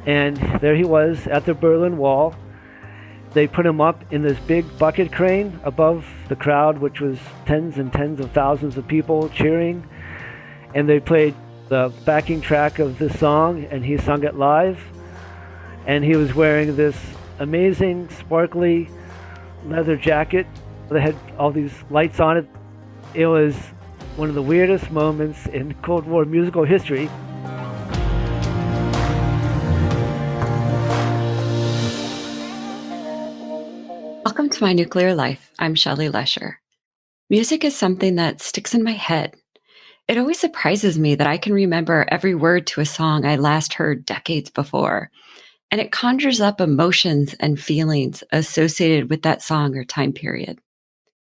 And there he was at the Berlin Wall. They put him up in this big bucket crane above the crowd, which was tens and tens of thousands of people cheering. And they played the backing track of this song, and he sung it live. And he was wearing this amazing, sparkly leather jacket that had all these lights on it. It was one of the weirdest moments in Cold War musical history. Welcome to My Nuclear Life. I'm Shelly Lesher. Music is something that sticks in my head. It always surprises me that I can remember every word to a song I last heard decades before, and it conjures up emotions and feelings associated with that song or time period.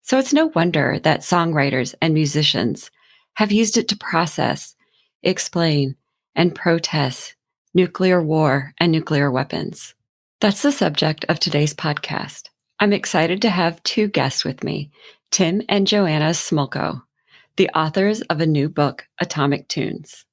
So it's no wonder that songwriters and musicians have used it to process, explain, and protest nuclear war and nuclear weapons. That's the subject of today's podcast. I'm excited to have two guests with me, Tim and Joanna Smolko, the authors of a new book, Atomic Tunes.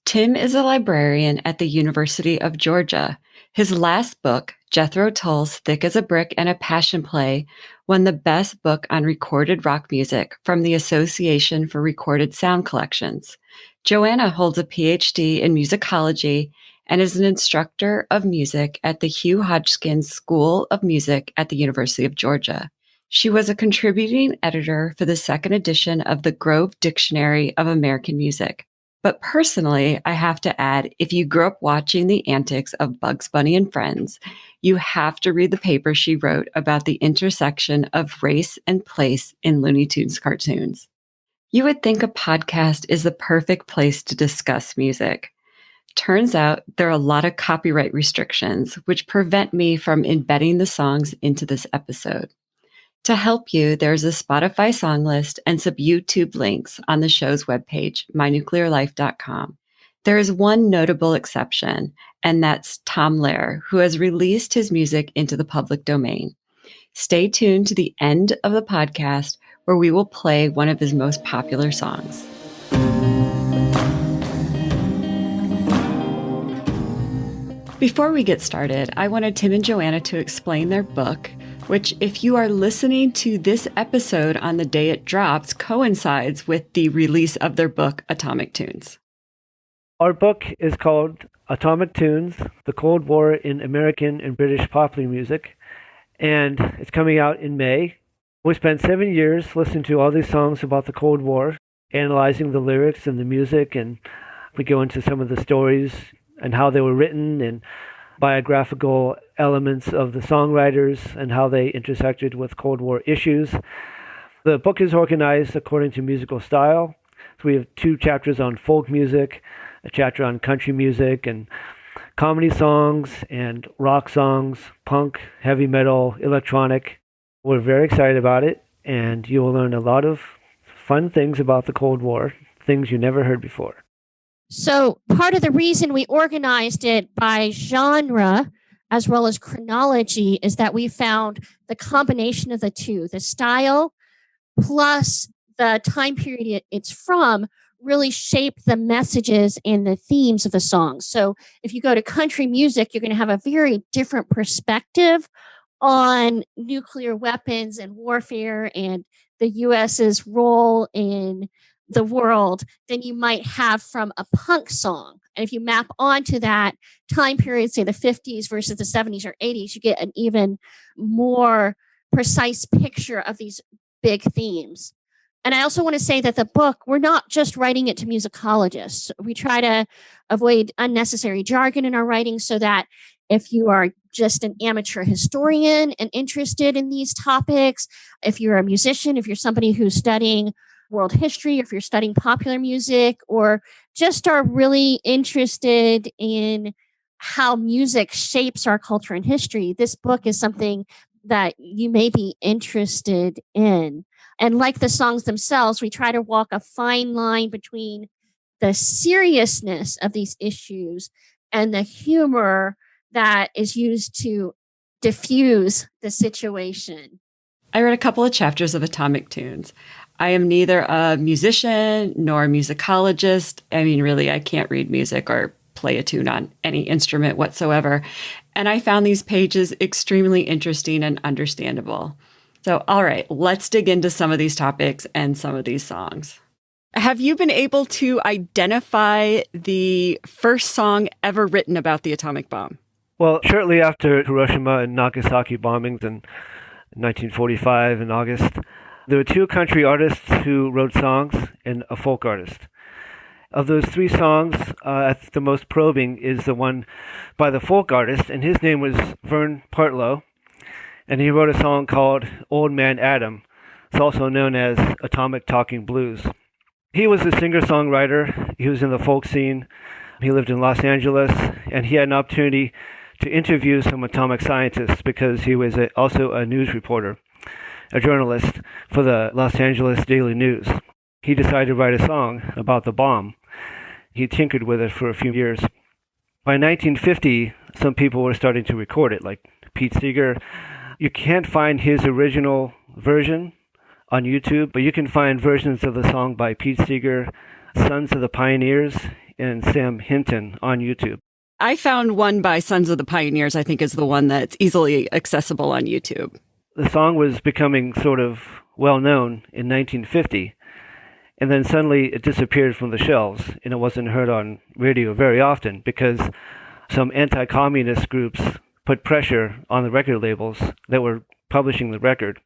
Tim is a librarian at the University of Georgia. His last book, Jethro Tull's Thick as a Brick and a Passion Play, won the Best Book on Recorded Rock Music from the Association for Recorded Sound Collections. Joanna holds a PhD in musicology and is an instructor of music at the Hugh Hodgkins School of Music at the University of Georgia. She was a contributing editor for the second edition of the Grove Dictionary of American Music. But personally, I have to add, if you grew up watching the antics of Bugs Bunny and Friends, you have to read the paper she wrote about the intersection of race and place in Looney Tunes cartoons. You would think a podcast is the perfect place to discuss music. Turns out there are a lot of copyright restrictions which prevent me from embedding the songs into this episode. To help you, there's a Spotify song list and some YouTube links on the show's webpage, mynuclearlife.com. There is one notable exception, and that's Tom Lehrer, who has released his music into the public domain. Stay tuned to the end of the podcast where we will play one of his most popular songs. Before we get started, I wanted Tim and Joanna to explain their book, which, if you are listening to this episode on the day it drops, coincides with the release of their book, Atomic Tunes. Our book is called Atomic Tunes, The Cold War in American and British Popular Music, and it's coming out in May. We spent 7 years listening to all these songs about the Cold War, analyzing the lyrics and the music, and we go into some of the stories and how they were written and biographical elements of the songwriters and how they intersected with Cold War issues. The book is organized according to musical style. So we have 2 chapters on folk music, a chapter on country music and comedy songs and rock songs, punk, heavy metal, electronic. We're very excited about it, and you will learn a lot of fun things about the Cold War, things you never heard before. So part of the reason we organized it by genre as well as chronology is that we found the combination of the two, the style plus the time period it's from, really shaped the messages and the themes of the songs. So if you go to country music, you're going to have a very different perspective on nuclear weapons and warfare and the U.S.'s role in the world than you might have from a punk song. And if you map onto that time period, say the 50s versus the 70s or 80s, you get an even more precise picture of these big themes. And I also want to say that the book, we're not just writing it to musicologists. We try to avoid unnecessary jargon in our writing so that if you are just an amateur historian and interested in these topics, if you're a musician, if you're somebody who's studying world history, if you're studying popular music, or just are really interested in how music shapes our culture and history, this book is something that you may be interested in. And like the songs themselves, we try to walk a fine line between the seriousness of these issues and the humor that is used to diffuse the situation. I read a couple of chapters of Atomic Tunes. I am neither a musician nor a musicologist. I mean, really, I can't read music or play a tune on any instrument whatsoever. And I found these pages extremely interesting and understandable. So, all right, let's dig into some of these topics and some of these songs. Have you been able to identify the first song ever written about the atomic bomb? Well, shortly after Hiroshima and Nagasaki bombings in 1945 in August, there were two country artists who wrote songs and a folk artist. Of those three songs, the most probing is the one by the folk artist, and his name was Vern Partlow, and he wrote a song called Old Man Adam. It's also known as Atomic Talking Blues. He was a singer-songwriter. He was in the folk scene. He lived in Los Angeles, and he had an opportunity to interview some atomic scientists because he was also a news reporter, a journalist for the Los Angeles Daily News. He decided to write a song about the bomb. He tinkered with it for a few years. By 1950, some people were starting to record it, like Pete Seeger. You can't find his original version on YouTube, but you can find versions of the song by Pete Seeger, Sons of the Pioneers, and Sam Hinton on YouTube. I found one by Sons of the Pioneers, I think is the one that's easily accessible on YouTube. The song was becoming sort of well-known in 1950, and then suddenly it disappeared from the shelves, and it wasn't heard on radio very often because some anti-communist groups put pressure on the record labels that were publishing the record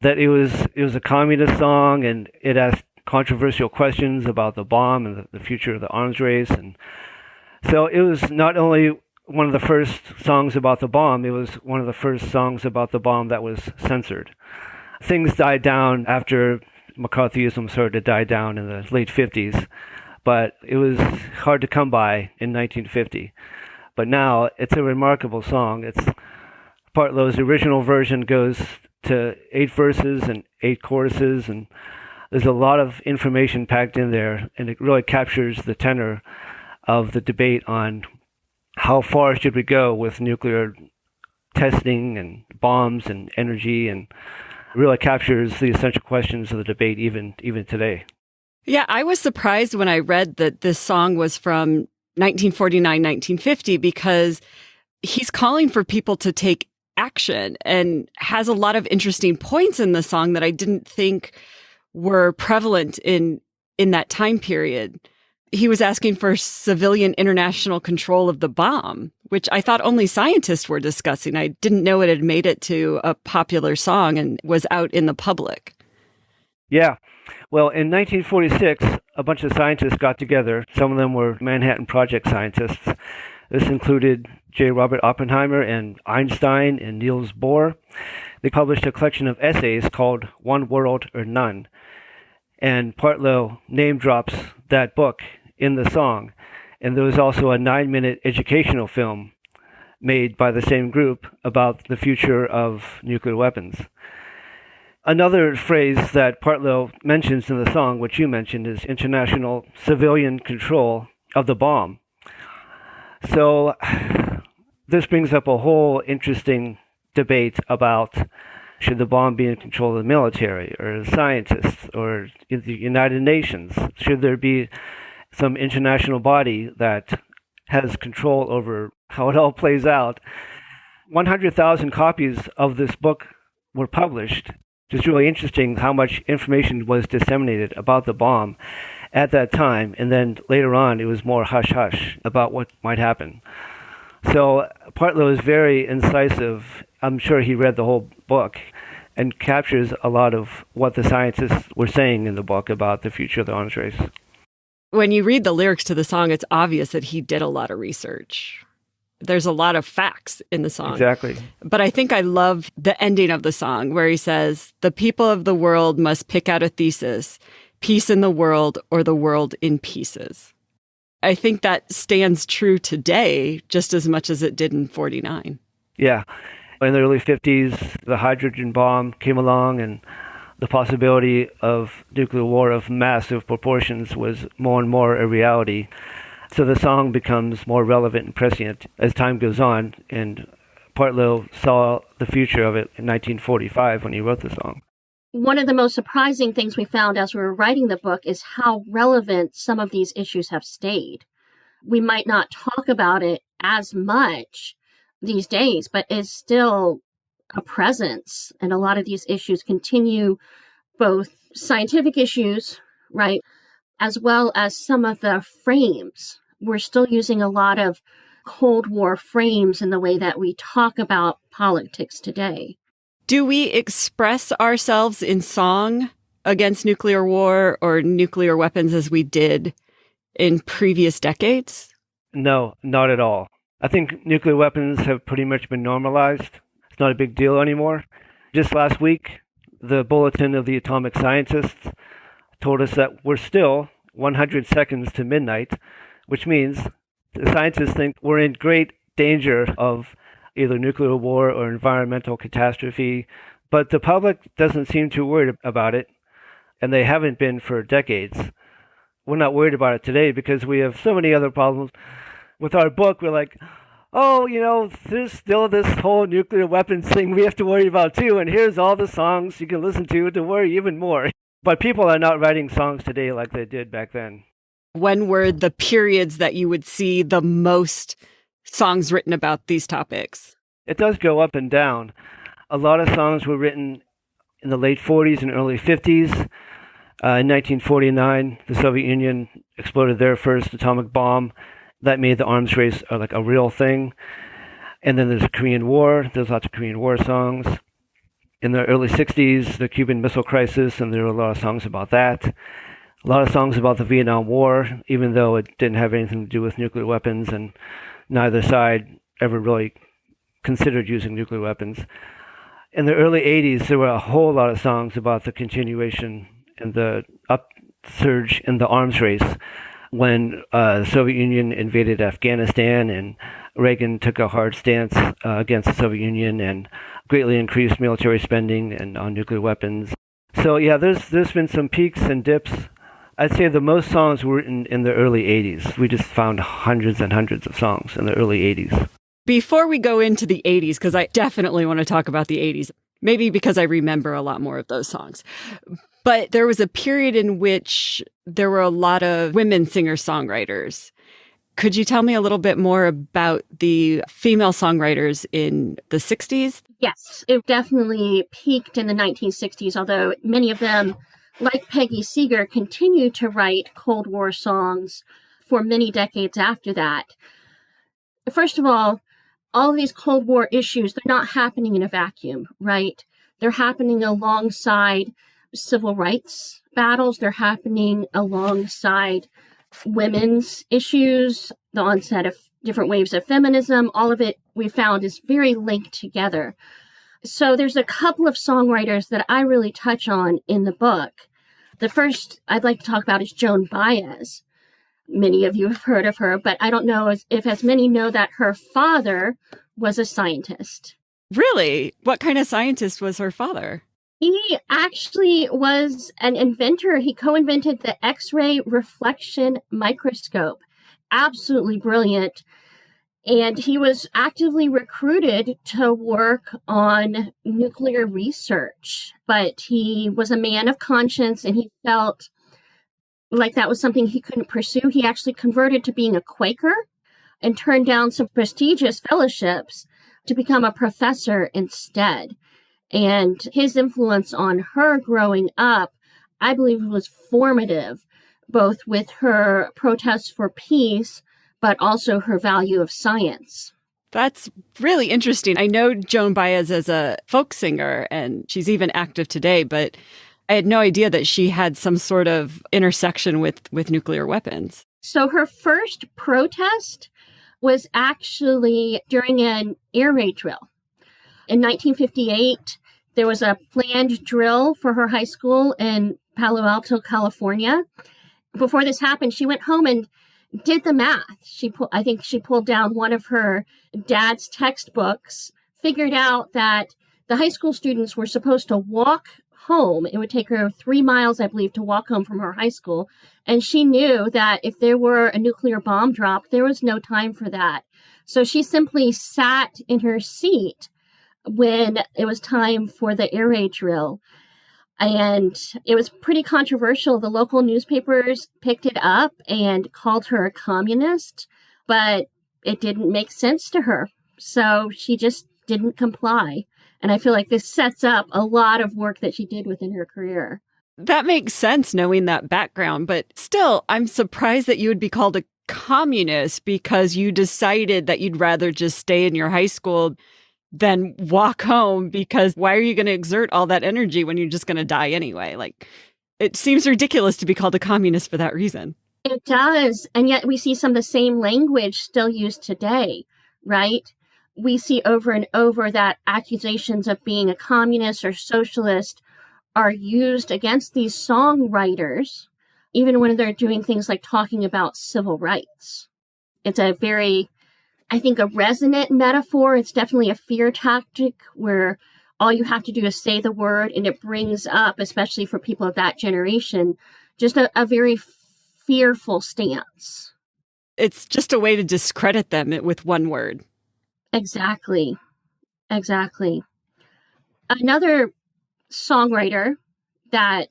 that it was a communist song, and it asked controversial questions about the bomb and the future of the arms race. And so it was not only one of the first songs about the bomb, it was one of the first songs about the bomb that was censored. Things died down after McCarthyism started to die down in the late 50s, but it was hard to come by in 1950. But now it's a remarkable song. It's Partlow's original version goes to 8 verses and 8 choruses, and there's a lot of information packed in there, and it really captures the tenor of the debate on how far should we go with nuclear testing and bombs and energy, and really captures the essential questions of the debate even today. Yeah, I was surprised when I read that this song was from 1949, 1950, because he's calling for people to take action and has a lot of interesting points in the song that I didn't think were prevalent in that time period. He was asking for civilian international control of the bomb, which I thought only scientists were discussing. I didn't know it had made it to a popular song and was out in the public. Yeah. Well, in 1946, a bunch of scientists got together. Some of them were Manhattan Project scientists. This included J. Robert Oppenheimer and Einstein and Niels Bohr. They published a collection of essays called One World or None. And Partlow name drops that book in the song. And there was also a 9-minute educational film made by the same group about the future of nuclear weapons. Another phrase that Partlow mentions in the song, which you mentioned, is international civilian control of the bomb. So this brings up a whole interesting debate about should the bomb be in control of the military or the scientists or the United Nations? Should there be some international body that has control over how it all plays out? 100,000 copies of this book were published. It's really interesting how much information was disseminated about the bomb at that time, and then later on it was more hush-hush about what might happen. So Partlow is very incisive. I'm sure he read the whole book and captures a lot of what the scientists were saying in the book about the future of the arms race. When you read the lyrics to the song, it's obvious that he did a lot of research. There's a lot of facts in the song. Exactly. But I think I love the ending of the song where he says, "The people of the world must pick out a thesis, peace in the world or the world in pieces." I think that stands true today just as much as it did in 49. Yeah. In the early 50s, the hydrogen bomb came along, and the possibility of nuclear war of massive proportions was more and more a reality. So the song becomes more relevant and prescient as time goes on, and Partlow saw the future of it in 1945 when he wrote the song. One of the most surprising things we found as we were writing the book is how relevant some of these issues have stayed. We might not talk about it as much these days, but it's still a presence. And a lot of these issues continue, both scientific issues, right, as well as some of the frames. We're still using a lot of Cold War frames in the way that we talk about politics today. Do we express ourselves in song against nuclear war or nuclear weapons as we did in previous decades? No, not at all. I think nuclear weapons have pretty much been normalized. It's not a big deal anymore. Just last week, the Bulletin of the Atomic Scientists told us that we're still 100 seconds to midnight, which means the scientists think we're in great danger of either nuclear war or environmental catastrophe, but the public doesn't seem too worried about it, and they haven't been for decades. We're not worried about it today because we have so many other problems. With our book, we're like, oh, there's still this whole nuclear weapons thing we have to worry about too, and here's all the songs you can listen to worry even more. But people are not writing songs today like they did back then. When were the periods that you would see the most songs written about these topics? It does go up and down. A lot of songs were written in the late 40s and early 50s. In 1949, the Soviet Union exploded their first atomic bomb. That made the arms race like a real thing. And then there's the Korean War. There's lots of Korean War songs. In the early 60s, the Cuban Missile Crisis, and there were a lot of songs about that. A lot of songs about the Vietnam War, even though it didn't have anything to do with nuclear weapons, and neither side ever really considered using nuclear weapons. In the early 80s, there were a whole lot of songs about the continuation and the upsurge in the arms race when the Soviet Union invaded Afghanistan and Reagan took a hard stance against the Soviet Union and greatly increased military spending and on nuclear weapons. So yeah, there's been some peaks and dips. I'd say the most songs were in the early 80s. We just found hundreds and hundreds of songs in the early 80s. Before we go into the 80s, because I definitely want to talk about the 80s, maybe because I remember a lot more of those songs. But there was a period in which there were a lot of women singer-songwriters. Could you tell me a little bit more about the female songwriters in the 60s? Yes, it definitely peaked in the 1960s, although many of them, like Peggy Seeger, continued to write Cold War songs for many decades after that. First of all of these Cold War issues, they're not happening in a vacuum, right? They're happening alongside civil rights battles. They're happening alongside women's issues, the onset of different waves of feminism. All of it we found is very linked together. So there's a couple of songwriters that I really touch on in the book. The first I'd like to talk about is Joan Baez. Many of you have heard of her, but I don't know if as many know that her father was a scientist. Really? What kind of scientist was her father? He actually was an inventor. He co-invented the X-ray reflection microscope. Absolutely brilliant. And he was actively recruited to work on nuclear research. But he was a man of conscience, and he felt like that was something he couldn't pursue. He actually converted to being a Quaker and turned down some prestigious fellowships to become a professor instead. And his influence on her growing up, I believe, was formative, both with her protests for peace, but also her value of science. That's really interesting. I know Joan Baez as a folk singer, and she's even active today, but I had no idea that she had some sort of intersection with nuclear weapons. So her first protest was actually during an air raid drill. In 1958, there was a planned drill for her high school in Palo Alto, California. Before this happened, she went home and did the math. I think she pulled down one of her dad's textbooks, figured out that the high school students were supposed to walk home. It would take her 3 miles, I believe, to walk home from her high school. And she knew that if there were a nuclear bomb dropped, there was no time for that. So she simply sat in her seat when it was time for the air raid drill. And it was pretty controversial. The local newspapers picked it up and called her a communist. but it didn't make sense to her. So she just didn't comply. And I feel like this sets up a lot of work that she did within her career. That makes sense knowing that background, but still, I'm surprised that you would be called a communist because you decided that you'd rather just stay in your high school than walk home, because why are you going to exert all that energy when you're just going to die anyway? Like, it seems ridiculous to be called a communist for that reason. It does. And yet we see some of the same language still used today, right? We see over and over that accusations of being a communist or socialist are used against these songwriters, even when they're doing things like talking about civil rights. It's a very, I think, a resonant metaphor. It's definitely a fear tactic where all you have to do is say the word and it brings up, especially for people of that generation, just a very fearful stance. It's just a way to discredit them with one word. Exactly. Exactly. Another songwriter that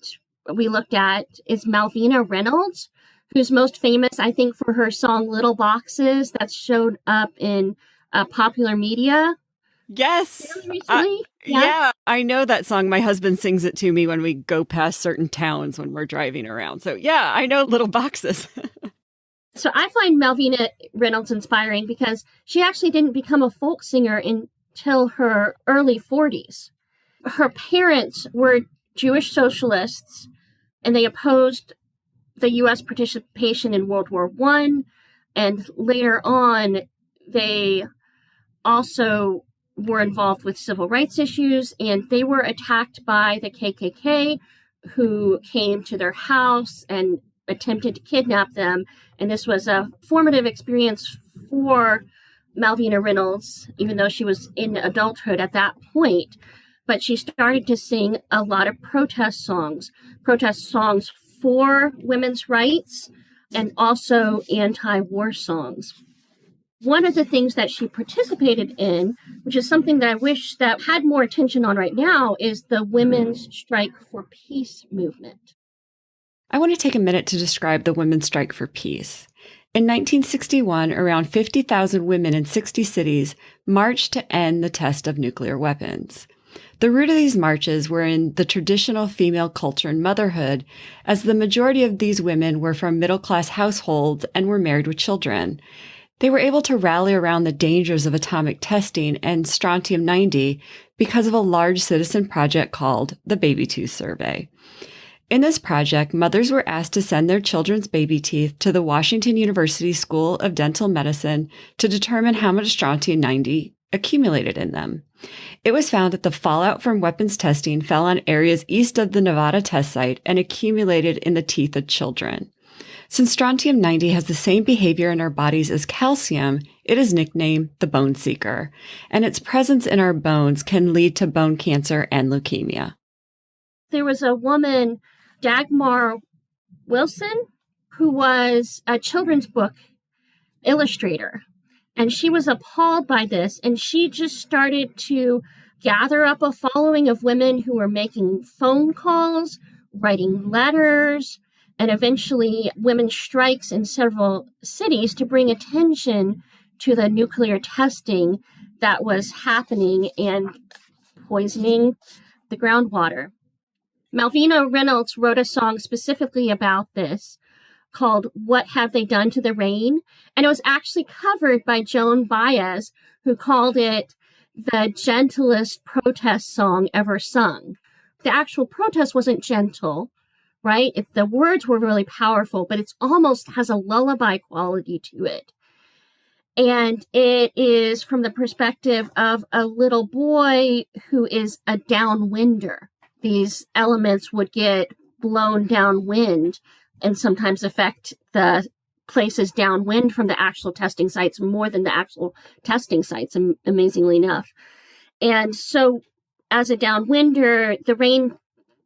we looked at is Malvina Reynolds, who's most famous, I think, for her song Little Boxes that showed up in popular media. Yes. Recently. Yeah, I know that song. My husband sings it to me when we go past certain towns when we're driving around. So yeah, I know Little Boxes. So I find Malvina Reynolds inspiring because she actually didn't become a folk singer until her early 40s. Her parents were Jewish socialists, and they opposed the U.S. participation in World War I. And later on, they also were involved with civil rights issues, and they were attacked by the KKK, who came to their house and attempted to kidnap them. And this was a formative experience for Malvina Reynolds, even though she was in adulthood at that point. But she started to sing a lot of protest songs for women's rights and also anti-war songs. One of the things that she participated in, which is something that I wish that had more attention on right now, is the Women's Strike for Peace movement. I want to take a minute to describe the Women's Strike for Peace. In 1961, around 50,000 women in 60 cities marched to end the test of nuclear weapons. The root of these marches were in the traditional female culture and motherhood, as the majority of these women were from middle-class households and were married with children. They were able to rally around the dangers of atomic testing and strontium-90 because of a large citizen project called the Baby Tooth Survey. In this project, mothers were asked to send their children's baby teeth to the Washington University School of Dental Medicine to determine how much strontium-90 accumulated in them. It was found that the fallout from weapons testing fell on areas east of the Nevada test site and accumulated in the teeth of children. Since strontium-90 has the same behavior in our bodies as calcium, it is nicknamed the bone seeker, and its presence in our bones can lead to bone cancer and leukemia. There was a woman, Dagmar Wilson, who was a children's book illustrator, and she was appalled by this, and she just started to gather up a following of women who were making phone calls, writing letters, and eventually women's strikes in several cities to bring attention to the nuclear testing that was happening and poisoning the groundwater. Malvina Reynolds wrote a song specifically about this called What Have They Done to the Rain? And it was actually covered by Joan Baez, who called it the gentlest protest song ever sung. The actual protest wasn't gentle, right? The words were really powerful, but it's almost has a lullaby quality to it. And it is from the perspective of a little boy who is a downwinder. These elements would get blown downwind and sometimes affect the places downwind from the actual testing sites more than the actual testing sites, amazingly enough. And so as a downwinder, the rain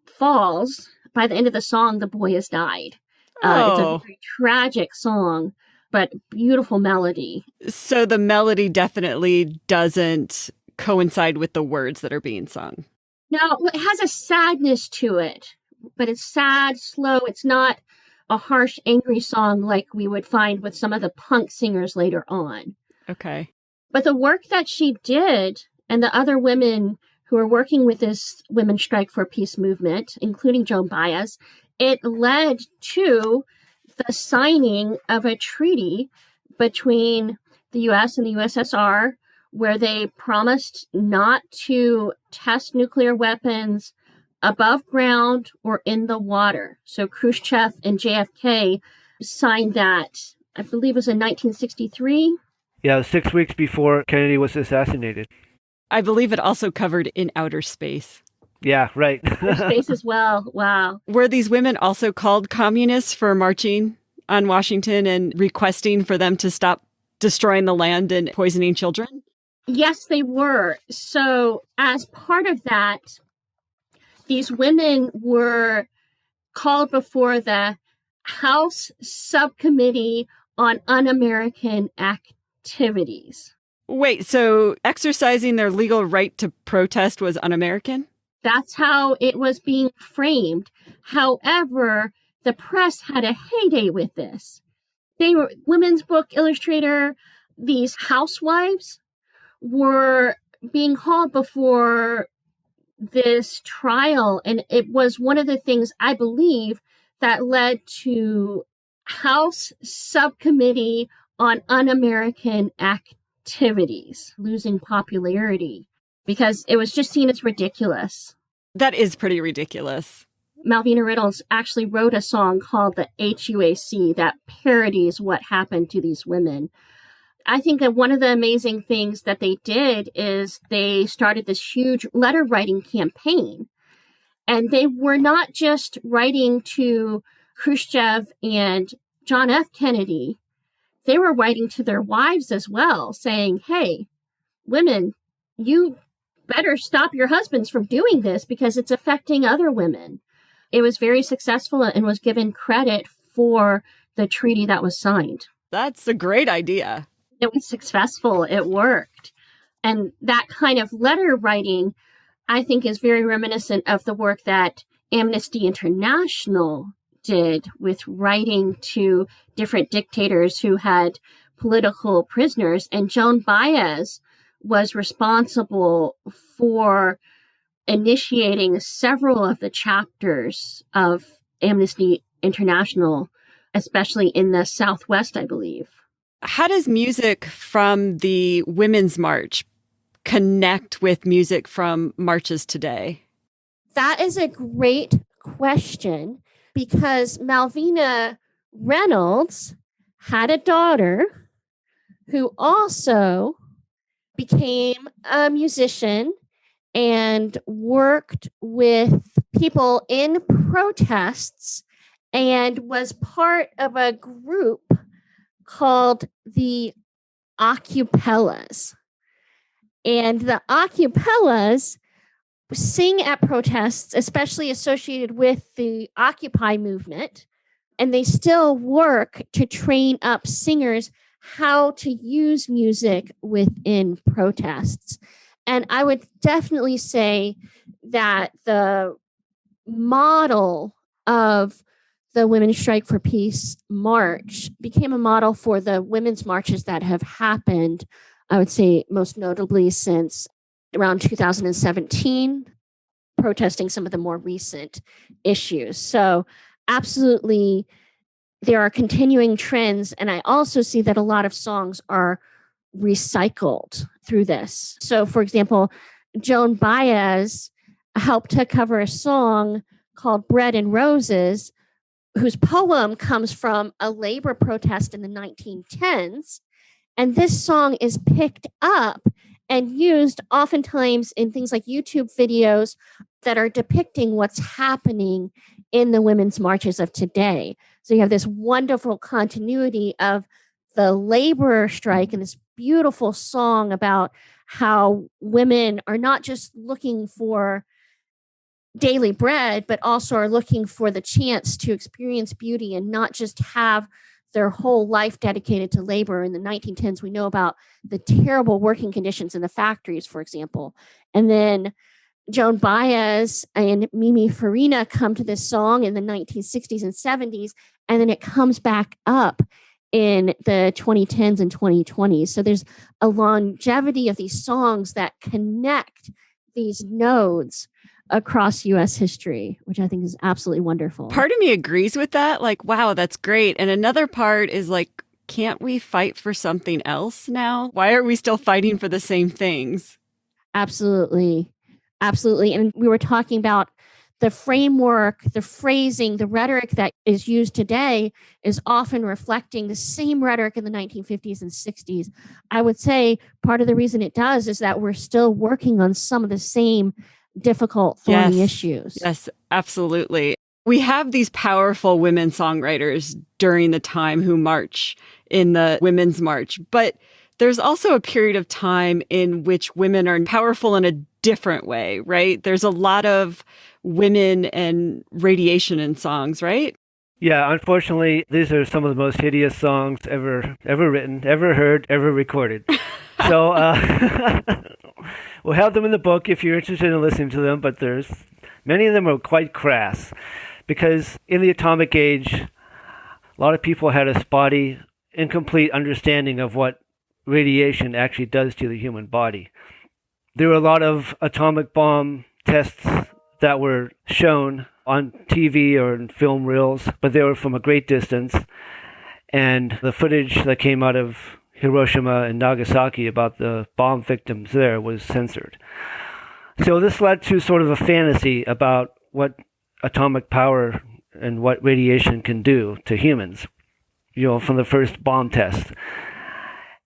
falls. By the end of the song, the boy has died. It's a very tragic song, but beautiful melody. So the melody definitely doesn't coincide with the words that are being sung. No, it has a sadness to it, but it's sad, slow. It's not a harsh, angry song like we would find with some of the punk singers later on. Okay. But the work that she did and the other women who are working with this Women's Strike for Peace movement, including Joan Baez, it led to the signing of a treaty between the U.S. and the USSR, where they promised not to test nuclear weapons above ground or in the water. So Khrushchev and JFK signed that, I believe it was in 1963. Yeah, 6 weeks before Kennedy was assassinated. I believe it also covered in outer space. Yeah, right. Space as well. Wow. Were these women also called communists for marching on Washington and requesting for them to stop destroying the land and poisoning children? Yes, they were. So as part of that, these women were called before the House Subcommittee on Un-American Activities. Wait, so exercising their legal right to protest was un-American? That's how it was being framed. However, the press had a heyday with this. They were Women's Book Illustrator. These housewives were being called before this trial. And it was one of the things I believe that led to House Subcommittee on Un-American Activities losing popularity because it was just seen as ridiculous. That is pretty ridiculous. Malvina Riddles actually wrote a song called the HUAC that parodies what happened to these women. I think that one of the amazing things that they did is they started this huge letter writing campaign. And they were not just writing to Khrushchev and John F. Kennedy. They were writing to their wives as well, saying, hey, women, you better stop your husbands from doing this because it's affecting other women. It was very successful and was given credit for the treaty that was signed. That's a great idea. It was successful. It worked. And that kind of letter writing, I think, is very reminiscent of the work that Amnesty International did with writing to different dictators who had political prisoners. And Joan Baez was responsible for initiating several of the chapters of Amnesty International, especially in the Southwest, I believe. How does music from the Women's March connect with music from marches today? That is a great question because Malvina Reynolds had a daughter who also became a musician and worked with people in protests and was part of a group called the Acapellas. And the Acapellas sing at protests, especially associated with the Occupy movement, and they still work to train up singers how to use music within protests. And I would definitely say that the model of the Women's Strike for Peace march became a model for the women's marches that have happened, I would say most notably since around 2017, protesting some of the more recent issues. So absolutely, there are continuing trends. And I also see that a lot of songs are recycled through this. So for example, Joan Baez helped to cover a song called Bread and Roses, whose poem comes from a labor protest in the 1910s. And this song is picked up and used oftentimes in things like YouTube videos that are depicting what's happening in the women's marches of today. So you have this wonderful continuity of the labor strike and this beautiful song about how women are not just looking for daily bread, but also are looking for the chance to experience beauty and not just have their whole life dedicated to labor. In the 1910s, we know about the terrible working conditions in the factories, for example. And then Joan Baez and Mimi Farina come to this song in the 1960s and 70s and then it comes back up in the 2010s and 2020s. So there's a longevity of these songs that connect these nodes across US history, which I think is absolutely wonderful. Part of me agrees with that. Like, wow, that's great. And another part is like, can't we fight for something else now? Why are we still fighting for the same things? Absolutely. Absolutely. And we were talking about the framework, the phrasing, the rhetoric that is used today is often reflecting the same rhetoric in the 1950s and 60s. I would say part of the reason it does is that we're still working on some of the same difficult, thorny issues. Yes, absolutely. We have these powerful women songwriters during the time who march in the Women's March, but there's also a period of time in which women are powerful in a different way, right? There's a lot of women and radiation in songs, right? Yeah, unfortunately, these are some of the most hideous songs ever written, ever heard, ever recorded. So we'll have them in the book if you're interested in listening to them, but many of them are quite crass because in the atomic age, a lot of people had a spotty, incomplete understanding of what radiation actually does to the human body. There were a lot of atomic bomb tests that were shown on TV or in film reels, but they were from a great distance. And the footage that came out of Hiroshima and Nagasaki about the bomb victims there was censored. So this led to sort of a fantasy about what atomic power and what radiation can do to humans, from the first bomb test.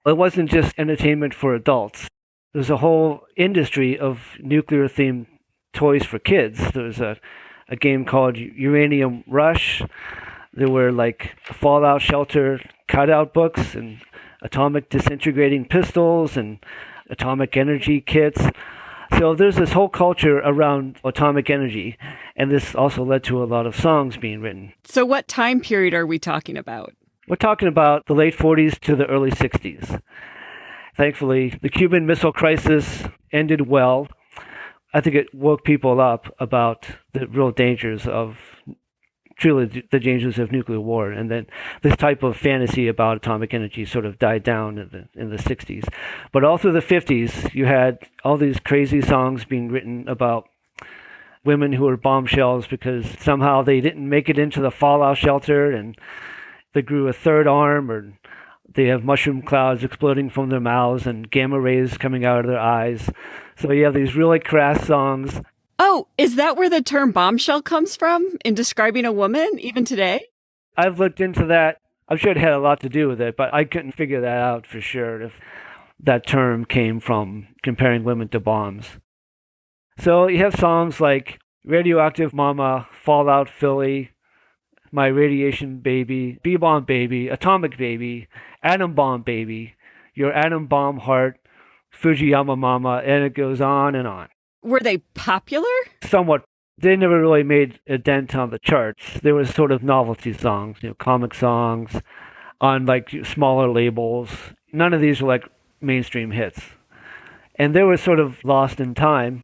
It wasn't just entertainment for adults. There's a whole industry of nuclear-themed toys for kids. There was a game called Uranium Rush. There were like fallout shelter cutout books and atomic disintegrating pistols and atomic energy kits. So there's this whole culture around atomic energy, and this also led to a lot of songs being written. So what time period are we talking about? We're talking about the late 40s to the early 60s. Thankfully, the Cuban Missile Crisis ended well. I think it woke people up about the real dangers of, truly the dangers of nuclear war. And then this type of fantasy about atomic energy sort of died down in the 60s. But all through the 50s, you had all these crazy songs being written about women who were bombshells because somehow they didn't make it into the fallout shelter and they grew a third arm, or they have mushroom clouds exploding from their mouths and gamma rays coming out of their eyes. So you have these really crass songs. Oh, is that where the term bombshell comes from in describing a woman, even today? I've looked into that. I'm sure it had a lot to do with it, but I couldn't figure that out for sure, if that term came from comparing women to bombs. So you have songs like Radioactive Mama, Fallout Philly, My Radiation Baby, B-Bomb Baby, Atomic Baby, Atom Bomb Baby, Your Atom Bomb Heart, Fujiyama Mama, and it goes on and on. Were they popular? Somewhat. They never really made a dent on the charts. They were sort of novelty songs, comic songs on like smaller labels. None of these were like mainstream hits. And they were sort of lost in time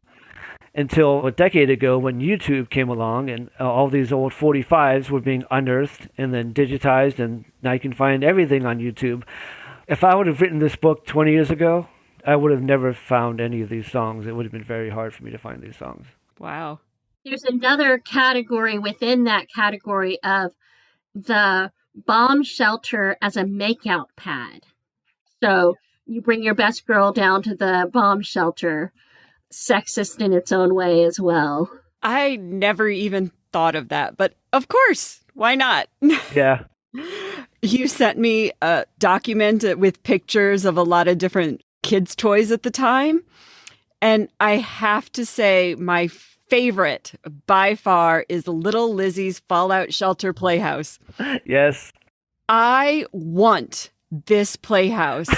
until a decade ago when YouTube came along and all these old 45s were being unearthed and then digitized, and now you can find everything on YouTube. If I would have written this book 20 years ago, I would have never found any of these songs. It would have been very hard for me to find these songs. Wow. There's another category within that category of the bomb shelter as a makeout pad. So you bring your best girl down to the bomb shelter. Sexist in its own way as well. I never even thought of that, but of course, why not? Yeah. You sent me a document with pictures of a lot of different kids' toys at the time. And I have to say, my favorite by far is Little Lizzie's Fallout Shelter Playhouse. Yes. I want this playhouse.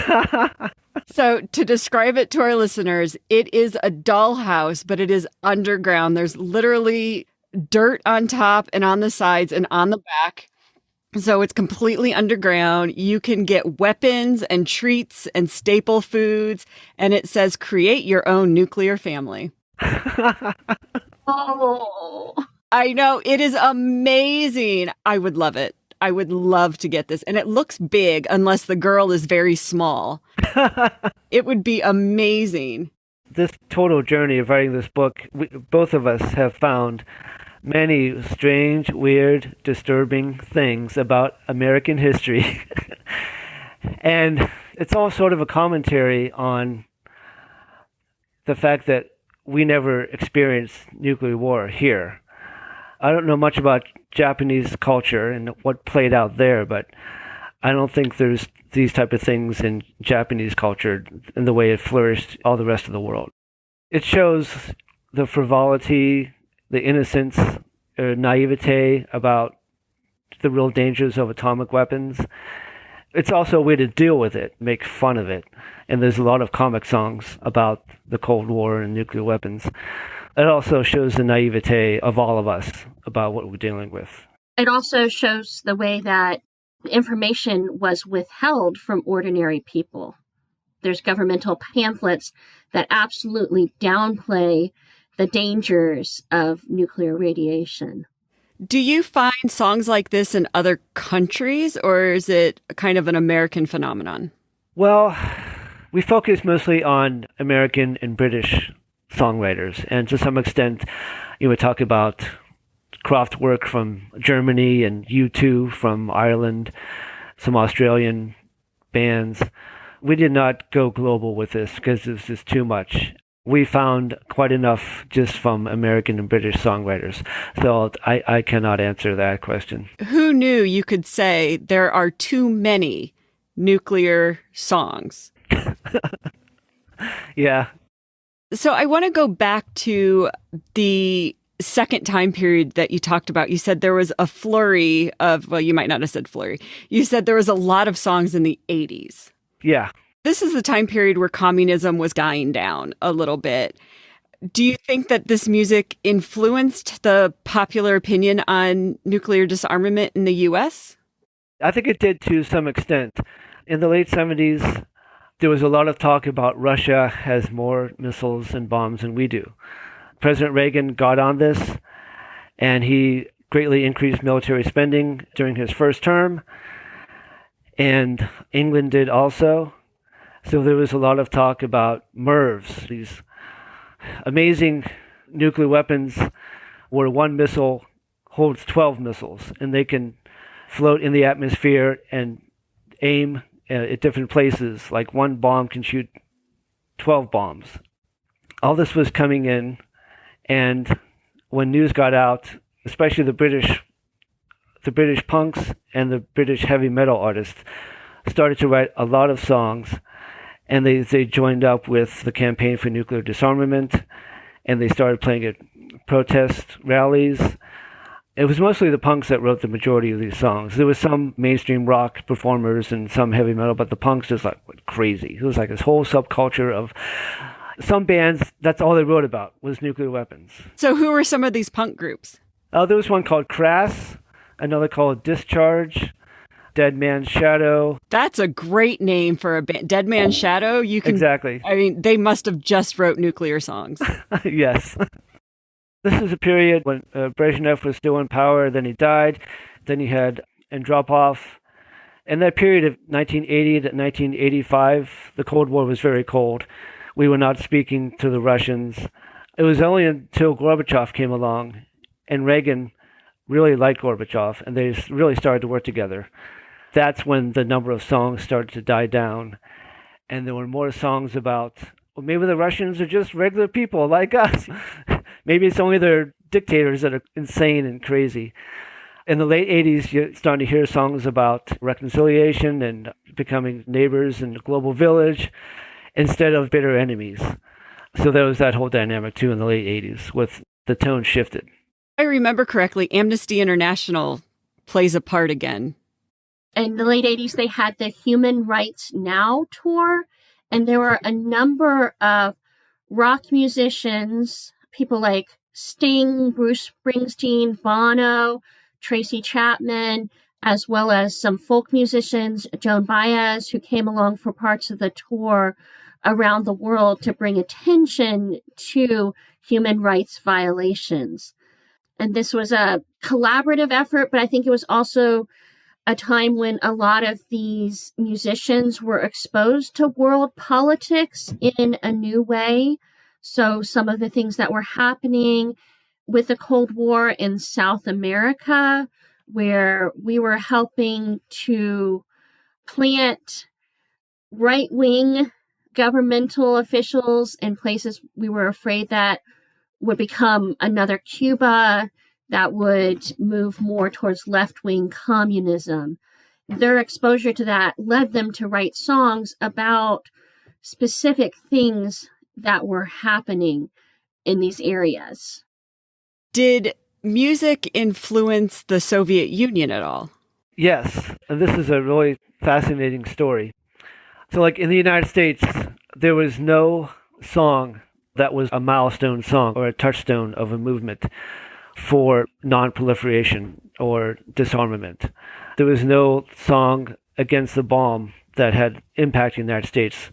So to describe it to our listeners, it is a dollhouse, but it is underground. There's literally dirt on top and on the sides and on the back. So it's completely underground. You can get weapons and treats and staple foods. And it says, create your own nuclear family. Oh, I know. It is amazing. I would love it. I would love to get this. And it looks big unless the girl is very small. It would be amazing. This total journey of writing this book, both of us have found many strange, weird, disturbing things about American history. And it's all sort of a commentary on the fact that we never experienced nuclear war here. I don't know much about Japanese culture and what played out there, but I don't think there's these type of things in Japanese culture in the way it flourished all the rest of the world. It shows the frivolity, the innocence, naivete about the real dangers of atomic weapons. It's also a way to deal with it, make fun of it. And there's a lot of comic songs about the Cold War and nuclear weapons. It also shows the naivete of all of us about what we're dealing with. It also shows the way that information was withheld from ordinary people. There's governmental pamphlets that absolutely downplay the dangers of nuclear radiation. Do you find songs like this in other countries, or is it kind of an American phenomenon? Well, we focus mostly on American and British songwriters, and to some extent, we talk about Kraftwerk from Germany and U2 from Ireland, some Australian bands. We did not go global with this because this is too much. We found quite enough just from American and British songwriters. So I cannot answer that question. Who knew you could say there are too many nuclear songs? Yeah. So I want to go back to the second time period that you talked about. You said there was a flurry of, well, you might not have said flurry. You said there was a lot of songs in the 80s. Yeah. This is the time period where communism was dying down a little bit. Do you think that this music influenced the popular opinion on nuclear disarmament in the U.S.? I think it did to some extent. In the late 70s, there was a lot of talk about Russia has more missiles and bombs than we do. President Reagan got on this, and he greatly increased military spending during his first term, and England did also. So there was a lot of talk about MIRVs, these amazing nuclear weapons where one missile holds 12 missiles, and they can float in the atmosphere and aim at different places. Like one bomb can shoot 12 bombs. All this was coming in, and when news got out, especially the British punks and the British heavy metal artists started to write a lot of songs, and they joined up with the campaign for nuclear disarmament, and they started playing at protest rallies. It was mostly the punks that wrote the majority of these songs. There was some mainstream rock performers and some heavy metal, but the punks just went crazy. It was like this whole subculture of some bands, that's all they wrote about was nuclear weapons. So who were some of these punk groups? There was one called Crass, another called Discharge, Dead Man's Shadow. That's a great name for a band. Dead Man's Shadow? You can, exactly. I mean, they must have just wrote nuclear songs. Yes. This is a period when Brezhnev was still in power, then he died, then you had Andropov. In that period of 1980 to 1985, the Cold War was very cold. We were not speaking to the Russians. It was only until Gorbachev came along, and Reagan really liked Gorbachev, and they really started to work together. That's when the number of songs started to die down, and there were more songs about, well, maybe the Russians are just regular people like us. Maybe it's only their dictators that are insane and crazy. In the late 80s, you're starting to hear songs about reconciliation and becoming neighbors in a global village instead of bitter enemies. So there was that whole dynamic too in the late 80s with the tone shifted. I remember correctly, Amnesty International plays a part again. In the late 80s, they had the Human Rights Now tour, and there were a number of rock musicians, people like Sting, Bruce Springsteen, Bono, Tracy Chapman, as well as some folk musicians, Joan Baez, who came along for parts of the tour around the world to bring attention to human rights violations. And this was a collaborative effort, but I think it was also a time when a lot of these musicians were exposed to world politics in a new way. So some of the things that were happening with the Cold War in South America, where we were helping to plant right-wing governmental officials in places we were afraid that would become another Cuba, that would move more towards left-wing communism. Their exposure to that led them to write songs about specific things that were happening in these areas. Did music influence the Soviet Union at all? Yes, and this is a really fascinating story. So like in the United States, there was no song that was a milestone song or a touchstone of a movement for non-proliferation or disarmament. There was no song against the bomb that had impact in the United States.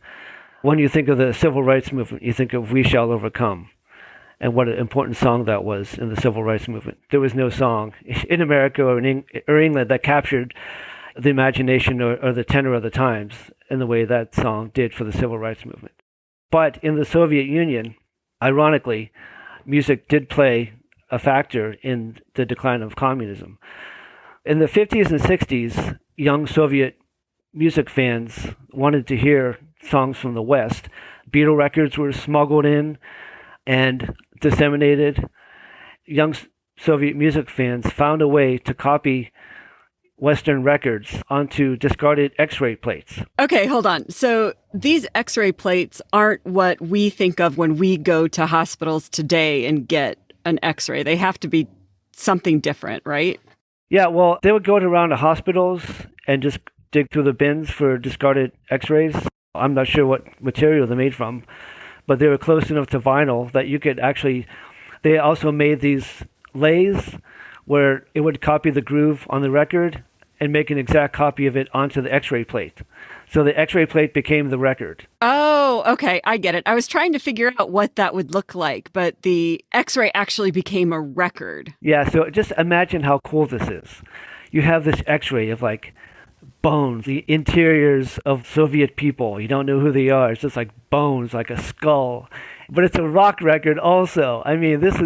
When you think of the civil rights movement, you think of We Shall Overcome and what an important song that was in the civil rights movement. There was no song in America or in England that captured the imagination or the tenor of the times in the way that song did for the civil rights movement. But in the Soviet Union, ironically, music did play a factor in the decline of communism. In the 50s and 60s, young Soviet music fans wanted to hear songs from the West. Beatle records were smuggled in and disseminated. Young Soviet music fans found a way to copy Western records onto discarded X-ray plates. Okay, hold on. So these X-ray plates aren't what we think of when we go to hospitals today and get an X-ray. They have to be something different, right? Yeah, well, they would go around to hospitals and just dig through the bins for discarded X-rays. I'm not sure what material they're made from, but they were close enough to vinyl that you could actually... They also made these lathes where it would copy the groove on the record and make an exact copy of it onto the X-ray plate. So the X-ray plate became the record. Oh, okay. I get it. I was trying to figure out what that would look like, but the X-ray actually became a record. Yeah, so just imagine how cool this is. You have this X-ray of like bones, the interiors of Soviet people. You don't know who they are. It's just like bones, like a skull. But it's a rock record also. I mean, this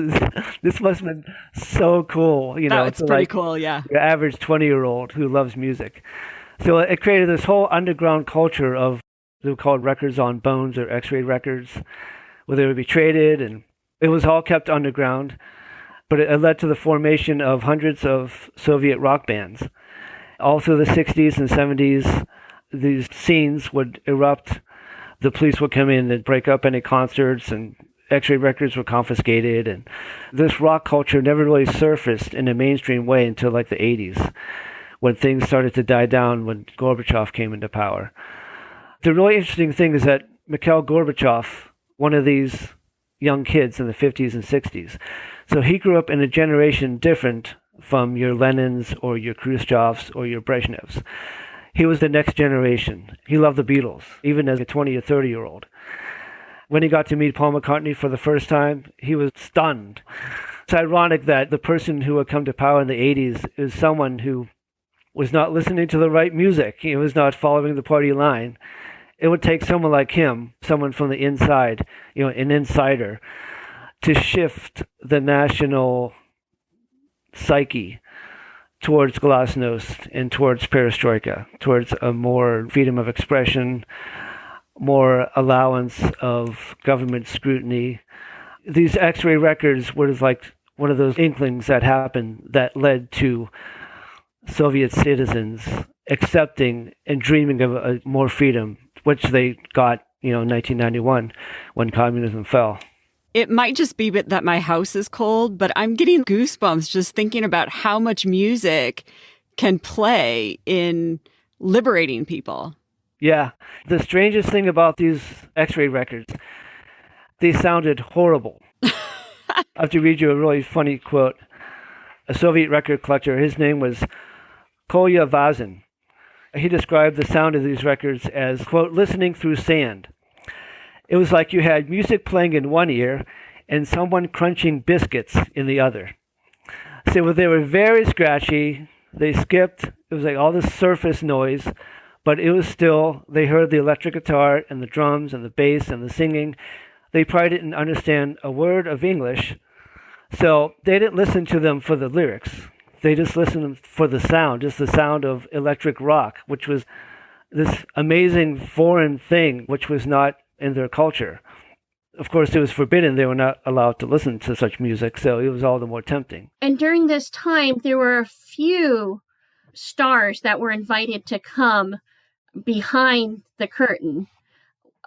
must have been so cool. You know, it's pretty like cool, yeah. Your average 20-year-old who loves music. So it created this whole underground culture of, they were called records on bones or X-ray records, where they would be traded, and it was all kept underground. But it led to the formation of hundreds of Soviet rock bands. All through the 60s and 70s, these scenes would erupt. The police would come in and break up any concerts, and X-ray records were confiscated. And this rock culture never really surfaced in a mainstream way until like the 80s, when things started to die down when Gorbachev came into power. The really interesting thing is that Mikhail Gorbachev, one of these young kids in the 50s and 60s, so he grew up in a generation different from your Lenins or your Khrushchevs or your Brezhnevs. He was the next generation. He loved the Beatles, even as a 20 or 30-year-old. When he got to meet Paul McCartney for the first time, he was stunned. It's ironic that the person who would come to power in the 80s is someone who was not listening to the right music. He was not following the party line. It would take someone like him, someone from the inside, an insider, to shift the national psyche towards glasnost and towards perestroika, towards a more freedom of expression, more allowance of government scrutiny. These X-ray records were like one of those inklings that happened that led to Soviet citizens accepting and dreaming of a more freedom, which they got, in 1991 when communism fell. It might just be that my house is cold, but I'm getting goosebumps just thinking about how much music can play in liberating people. Yeah. The strangest thing about these X-ray records, they sounded horrible. I have to read you a really funny quote. A Soviet record collector, his name was Kolya Vazin. He described the sound of these records as, quote, listening through sand. It was like you had music playing in one ear and someone crunching biscuits in the other. So they were very scratchy, they skipped, It was like all this surface noise, but it was still, they heard the electric guitar and the drums and the bass and the singing. They probably didn't understand a word of English, so they didn't listen to them for the lyrics. They just listened for the sound, just the sound of electric rock, which was this amazing foreign thing, which was not in their culture. Of course, it was forbidden. They were not allowed to listen to such music, so it was all the more tempting. And during this time, there were a few stars that were invited to come behind the curtain.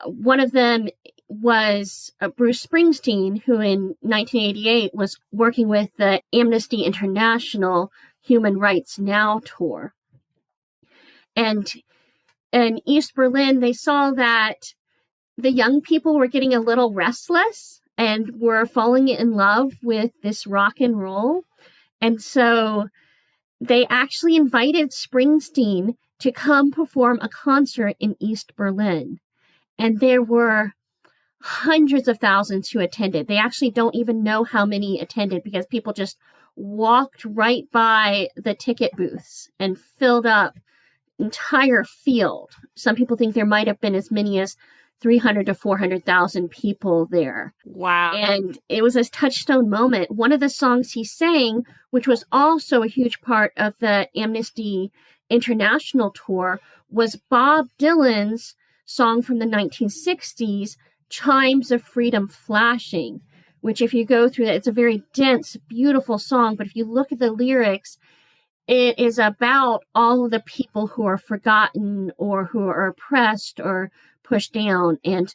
One of them was Bruce Springsteen, who in 1988 was working with the Amnesty International Human Rights Now tour. And in East Berlin, they saw that the young people were getting a little restless and were falling in love with this rock and roll. And so they actually invited Springsteen to come perform a concert in East Berlin. And there were hundreds of thousands who attended. They actually don't even know how many attended because people just walked right by the ticket booths and filled up entire field. Some people think there might have been as many as 300 to 400,000 people there. Wow. And it was a touchstone moment. One of the songs he sang, which was also a huge part of the Amnesty International tour, was Bob Dylan's song from the 1960s, Chimes of Freedom Flashing, which if you go through that, it's a very dense, beautiful song. But if you look at the lyrics, it is about all of the people who are forgotten or who are oppressed or pushed down. And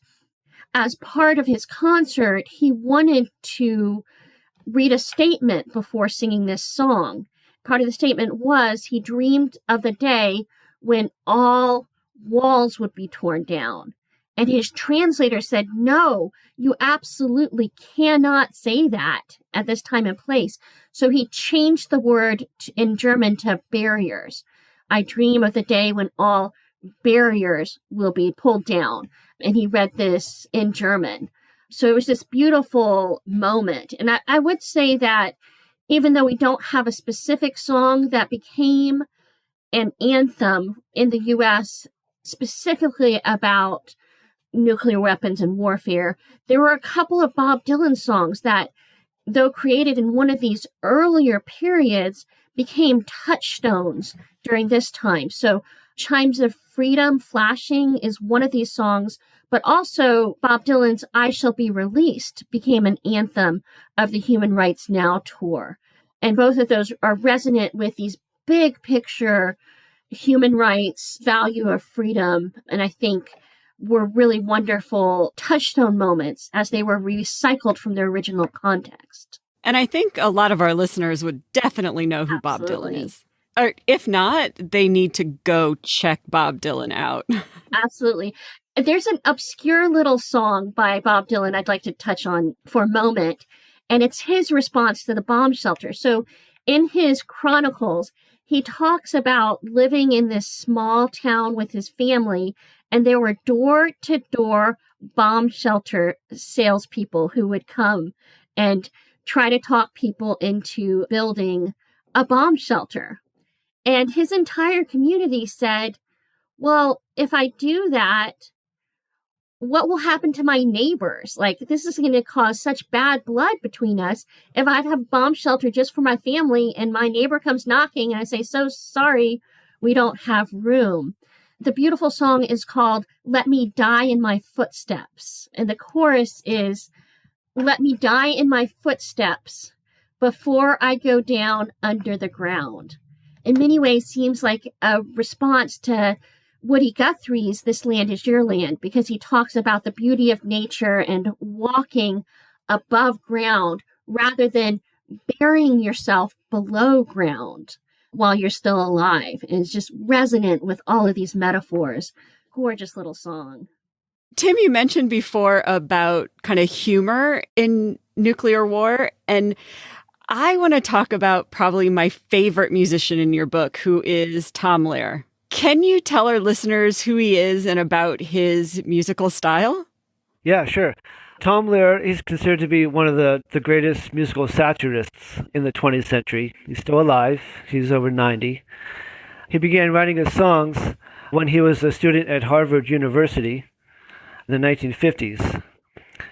as part of his concert, he wanted to read a statement before singing this song. Part of the statement was he dreamed of the day when all walls would be torn down. And his translator said, no, you absolutely cannot say that at this time and place. So he changed the word in German to barriers. I dream of the day when all barriers will be pulled down. And he read this in German. So it was this beautiful moment. And I would say that even though we don't have a specific song that became an anthem in the U.S. specifically about nuclear weapons and warfare, there were a couple of Bob Dylan songs that, though created in one of these earlier periods, became touchstones during this time. So Chimes of Freedom Flashing is one of these songs, but also Bob Dylan's I Shall Be Released became an anthem of the Human Rights Now tour. And both of those are resonant with these big picture human rights, value of freedom, and I think were really wonderful touchstone moments as they were recycled from their original context. And I think a lot of our listeners would definitely know who Bob Dylan is. Or if not, they need to go check Bob Dylan out. Absolutely. There's an obscure little song by Bob Dylan I'd like to touch on for a moment, and it's his response to the bomb shelter. So in his chronicles, he talks about living in this small town with his family, and there were door-to-door bomb shelter salespeople who would come and try to talk people into building a bomb shelter. And his entire community said, well, if I do that, what will happen to my neighbors? Like, this is going to cause such bad blood between us. If I have a bomb shelter just for my family and my neighbor comes knocking and I say, so sorry, we don't have room. The beautiful song is called Let Me Die in My Footsteps. And the chorus is, let me die in my footsteps before I go down under the ground. In many ways seems like a response to Woody Guthrie's This Land Is Your Land, because he talks about the beauty of nature and walking above ground rather than burying yourself below ground while you're still alive. And it's just resonant with all of these metaphors. Gorgeous little song. Tim, you mentioned before about kind of humor in nuclear war, and I want to talk about probably my favorite musician in your book, who is Tom Lehrer. Can you tell our listeners who he is and about his musical style? Yeah, sure. Tom Lehrer, he's considered to be one of the greatest musical satirists in the 20th century. He's still alive. He's over 90. He began writing his songs when he was a student at Harvard University in the 1950s.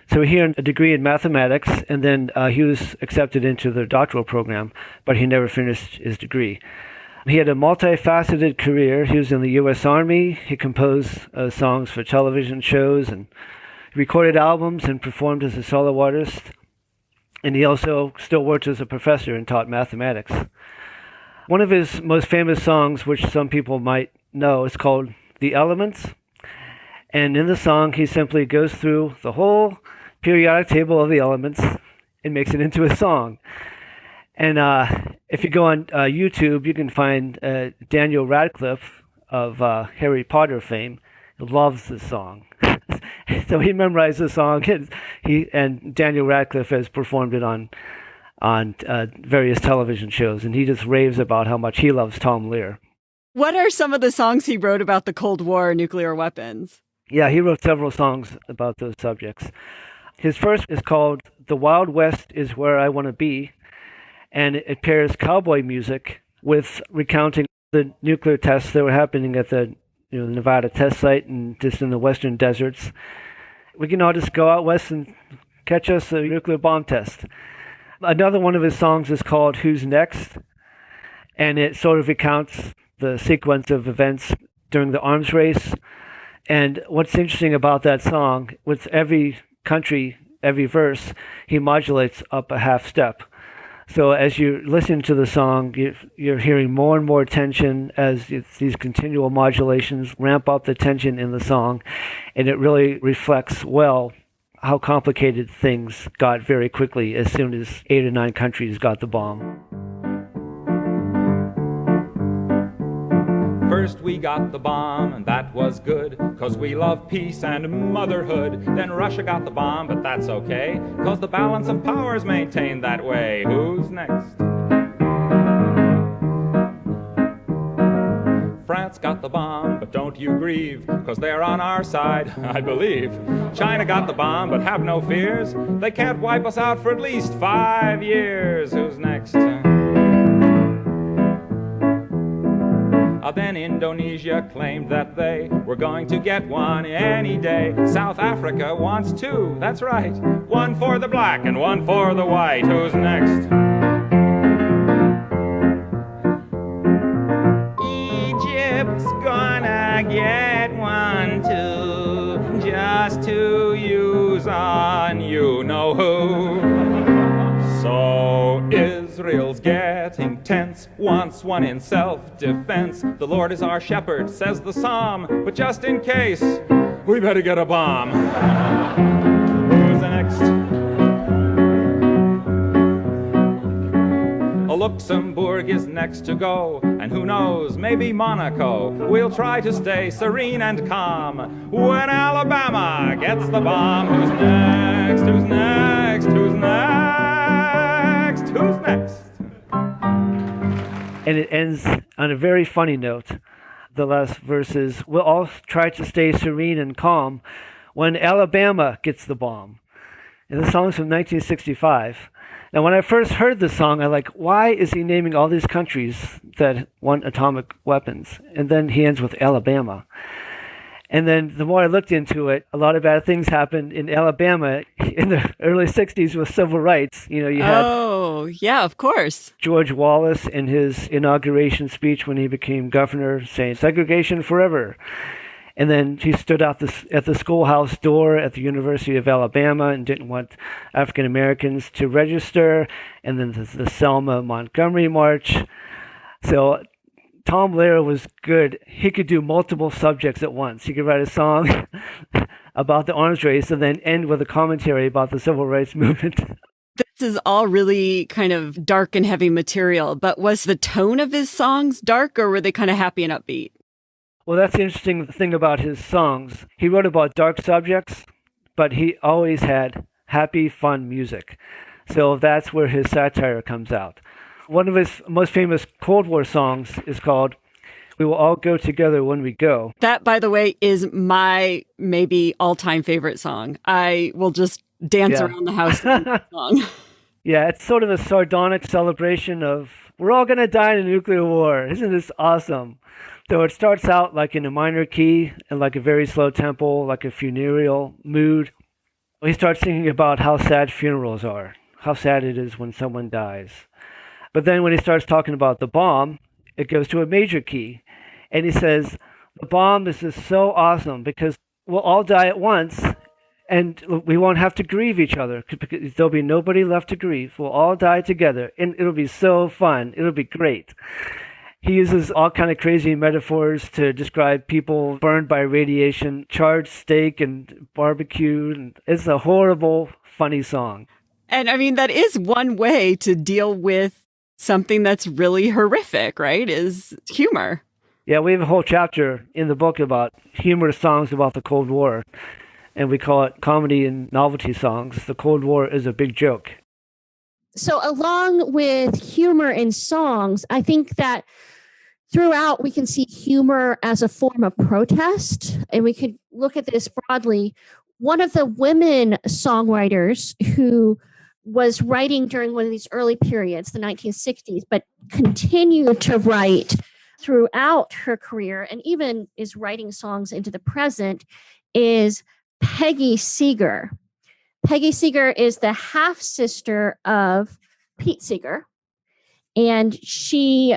So he earned a degree in mathematics, and then he was accepted into the doctoral program, but he never finished his degree. He had a multifaceted career. He was in the U.S. Army. He composed songs for television shows and recorded albums and performed as a solo artist. And he also still worked as a professor and taught mathematics. One of his most famous songs, which some people might know, is called The Elements. And in the song, he simply goes through the whole periodic table of the elements and makes it into a song. And if you go on YouTube, you can find Daniel Radcliffe of Harry Potter fame loves this song. So he memorized the song, and Daniel Radcliffe has performed it on various television shows, and he just raves about how much he loves Tom Lehrer. What are some of the songs he wrote about the Cold War, nuclear weapons? Yeah, he wrote several songs about those subjects. His first is called The Wild West Is Where I Want to Be, and it pairs cowboy music with recounting the nuclear tests that were happening at the Nevada test site and just in the western deserts. We can all just go out west and catch us a nuclear bomb test. Another one of his songs is called Who's Next? And it sort of recounts the sequence of events during the arms race. And what's interesting about that song, with every country, every verse, he modulates up a half step. So as you listen to the song, you're hearing more and more tension as these continual modulations ramp up the tension in the song. And it really reflects well how complicated things got very quickly as soon as 8 or 9 countries got the bomb. First we got the bomb, and that was good, 'cause we love peace and motherhood. Then Russia got the bomb, but that's okay, 'cause the balance of power's maintained that way. Who's next? France got the bomb, but don't you grieve, 'cause they're on our side, I believe. China got the bomb, but have no fears, they can't wipe us out for at least 5 years. Who's next? Then Indonesia claimed that they were going to get one any day. South Africa wants 2, that's right. 1 for the black and 1 for the white. Who's next? Egypt's gonna get one too, just to use on you-know-who. So Israel's getting tense, wants one in self-defense. The Lord is our shepherd, says the psalm, but just in case, we better get a bomb. Who's the next? Luxembourg is next to go, and who knows, maybe Monaco. We'll try to stay serene and calm when Alabama gets the bomb. Who's next? Who's next? Who's next? Who's next? And it ends on a very funny note. The last verse is, we'll all try to stay serene and calm when Alabama gets the bomb. And the song's from 1965. Now, when I first heard the song, I like, why is he naming all these countries that want atomic weapons? And then he ends with Alabama. And then the more I looked into it, a lot of bad things happened in Alabama in the early 60s with civil rights. You know, you had yeah, of course. George Wallace in his inauguration speech when he became governor saying segregation forever. And then he stood out at the schoolhouse door at the University of Alabama and didn't want African Americans to register. And then the Selma Montgomery March. So Tom Lehrer was good. He could do multiple subjects at once. He could write a song about the arms race and then end with a commentary about the civil rights movement. This is all really kind of dark and heavy material, but was the tone of his songs dark, or were they kind of happy and upbeat? Well, that's the interesting thing about his songs. He wrote about dark subjects, but he always had happy, fun music. So that's where his satire comes out. One of his most famous Cold War songs is called We Will All Go Together When We Go. That, by the way, is my maybe all-time favorite song. I will just dance around the house to that song. Yeah, it's sort of a sardonic celebration of we're all going to die in a nuclear war. Isn't this awesome? So it starts out like in a minor key and like a very slow tempo, like a funereal mood. He starts singing about how sad funerals are, how sad it is when someone dies. But then when he starts talking about the bomb, it goes to a major key. And he says, the bomb is just so awesome because we'll all die at once and we won't have to grieve each other because there'll be nobody left to grieve. We'll all die together and it'll be so fun. It'll be great. He uses all kind of crazy metaphors to describe people burned by radiation, charred steak and barbecue. And it's a horrible, funny song. And I mean, that is one way to deal with something that's really horrific, right? Is humor. Yeah, we have a whole chapter in the book about humorous songs about the Cold War. And we call it comedy and novelty songs. The Cold War is a big joke. So along with humor in songs, I think that throughout we can see humor as a form of protest. And we could look at this broadly. One of the women songwriters who was writing during one of these early periods, the 1960s, but continued to write throughout her career and even is writing songs into the present is Peggy Seeger. Peggy Seeger is the half sister of Pete Seeger, and she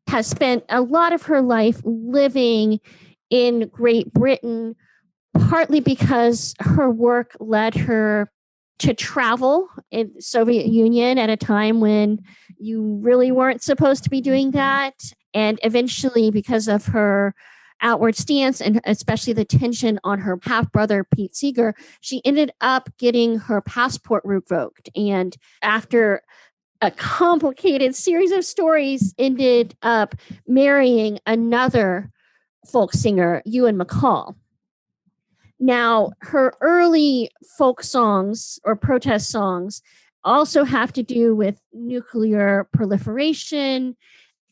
has spent a lot of her life living in Great Britain, partly because her work led her to travel in the Soviet Union at a time when you really weren't supposed to be doing that, and eventually because of her outward stance and especially the tension on her half-brother Pete Seeger, she ended up getting her passport revoked. And after a complicated series of stories, ended up marrying another folk singer, Ewan MacColl. Now, her early folk songs or protest songs also have to do with nuclear proliferation.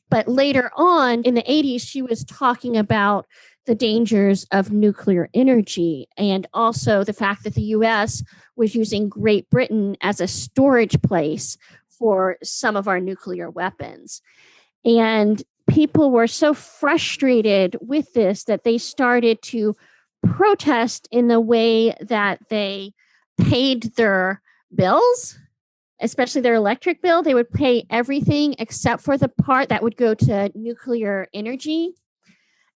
But later on in the 80s, she was talking about the dangers of nuclear energy and also the fact that the US was using Great Britain as a storage place for some of our nuclear weapons. And people were so frustrated with this that they started to protest in the way that they paid their bills, especially their electric bill. They would pay everything except for the part that would go to nuclear energy.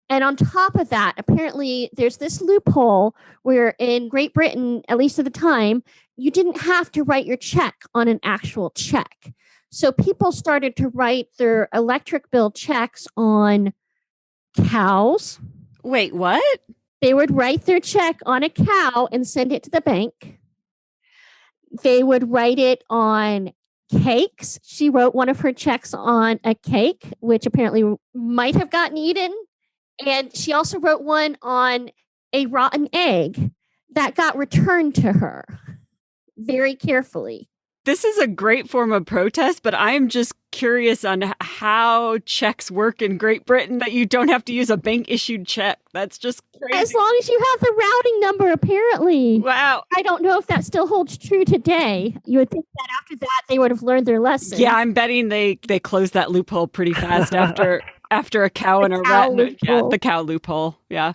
And on top of that, apparently there's this loophole where in Great Britain, at least at the time, you didn't have to write your check on an actual check. So people started to write their electric bill checks on cows. Wait, what? They would write their check on a cow and send it to the bank. They would write it on cakes. She wrote one of her checks on a cake, which apparently might have gotten eaten. And she also wrote one on a rotten egg that got returned to her very carefully. This is a great form of protest, but I'm just curious on how checks work in Great Britain that you don't have to use a bank-issued check. That's just crazy. As long as you have the routing number, apparently. Wow. I don't know if that still holds true today. You would think that after that, they would have learned their lesson. Yeah, I'm betting they closed that loophole pretty fast after a cow and a rat. Yeah, the cow loophole. Yeah.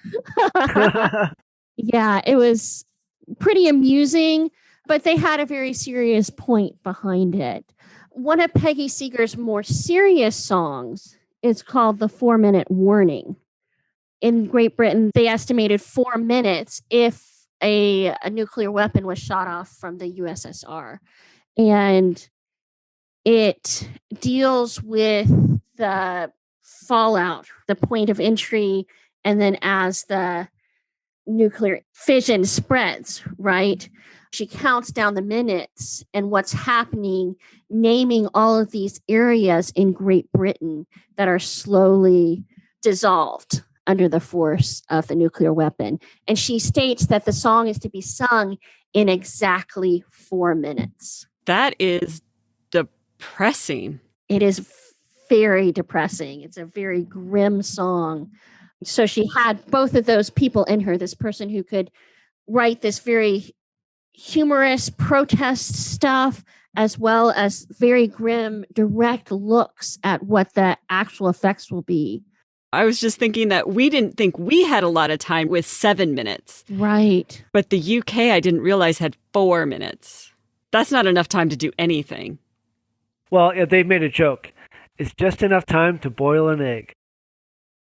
Yeah, it was pretty amusing, but they had a very serious point behind it. One of Peggy Seeger's more serious songs is called The 4-Minute Warning. In Great Britain, they estimated 4 minutes if a nuclear weapon was shot off from the USSR. And it deals with the fallout, the point of entry, and then as the nuclear fission spreads, right? She counts down the minutes and what's happening, naming all of these areas in Great Britain that are slowly dissolved under the force of the nuclear weapon. And she states that the song is to be sung in exactly 4 minutes. That is depressing. It is very depressing. It's a very grim song. So she had both of those people in her, this person who could write this very humorous protest stuff, as well as very grim, direct looks at what the actual effects will be. I was just thinking that we didn't think we had a lot of time with 7 minutes. Right. But the UK, I didn't realize, had 4 minutes. That's not enough time to do anything. Well, yeah, they made a joke. It's just enough time to boil an egg.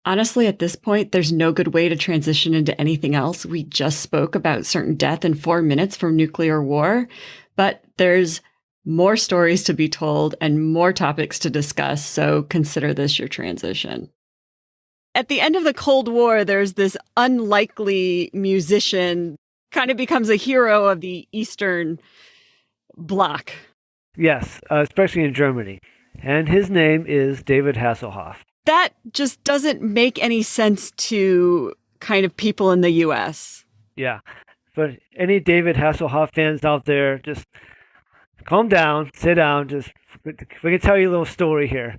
Honestly, at this point, there's no good way to transition into anything else. We just spoke about certain death in 4 minutes from nuclear war, but there's more stories to be told and more topics to discuss, so consider this your transition. At the end of the Cold War, there's this unlikely musician, kind of becomes a hero of the Eastern Bloc. Yes, especially in Germany. And his name is David Hasselhoff. That just doesn't make any sense to kind of people in the US. Yeah. But any David Hasselhoff fans out there, just calm down, sit down, we can tell you a little story here.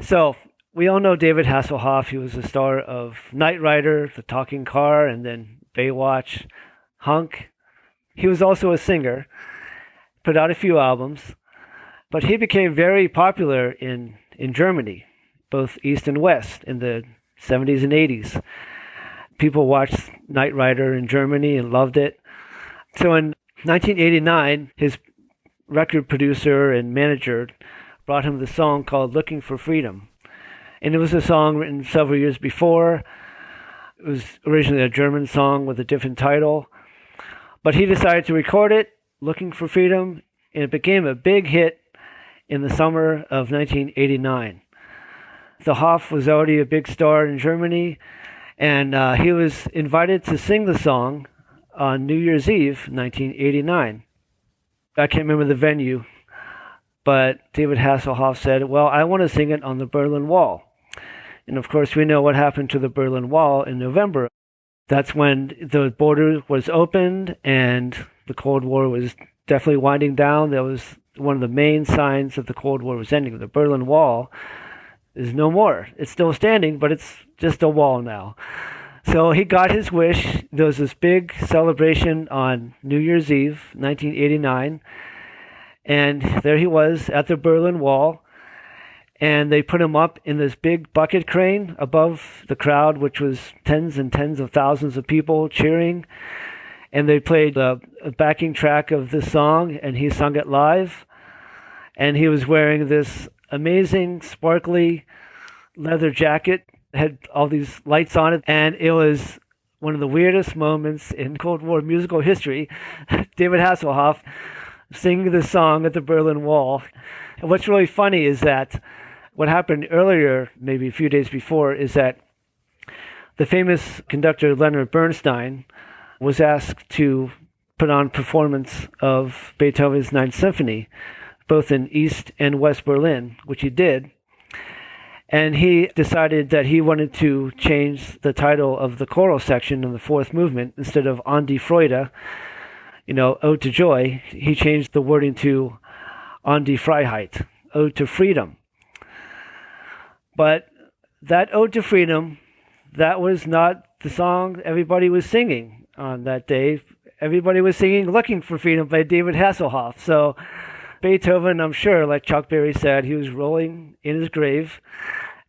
So, we all know David Hasselhoff. He was the star of Knight Rider, The Talking Car, and then Baywatch, Hunk. He was also a singer, put out a few albums, but he became very popular in Germany, both East and West, in the 70s and 80s. People watched Knight Rider in Germany and loved it. So in 1989, his record producer and manager brought him the song called Looking for Freedom. And it was a song written several years before. It was originally a German song with a different title. But he decided to record it, Looking for Freedom, and it became a big hit in the summer of 1989. The Hoff was already a big star in Germany, and he was invited to sing the song on New Year's Eve, 1989. I can't remember the venue, but David Hasselhoff said, well, I want to sing it on the Berlin Wall. And of course, we know what happened to the Berlin Wall in November. That's when the border was opened and the Cold War was definitely winding down. That was one of the main signs that the Cold War was ending. The Berlin Wall is no more. It's still standing, but it's just a wall now. So he got his wish. There was this big celebration on New Year's Eve, 1989. And there he was at the Berlin Wall. And they put him up in this big bucket crane above the crowd, which was tens and tens of thousands of people cheering. And they played a backing track of this song, and he sung it live. And he was wearing this amazing, sparkly leather jacket, had all these lights on it, and it was one of the weirdest moments in Cold War musical history. David Hasselhoff singing the song at the Berlin Wall. And what's really funny is that what happened earlier, maybe a few days before, is that the famous conductor Leonard Bernstein was asked to put on performance of Beethoven's Ninth Symphony, both in East and West Berlin, which he did. And he decided that he wanted to change the title of the choral section in the fourth movement. Instead of An die Freude, Ode to Joy, he changed the wording to An die Freiheit, Ode to Freedom. But that Ode to Freedom, that was not the song everybody was singing on that day. Everybody was singing Looking for Freedom by David Hasselhoff. So Beethoven, I'm sure, like Chuck Berry said, he was rolling in his grave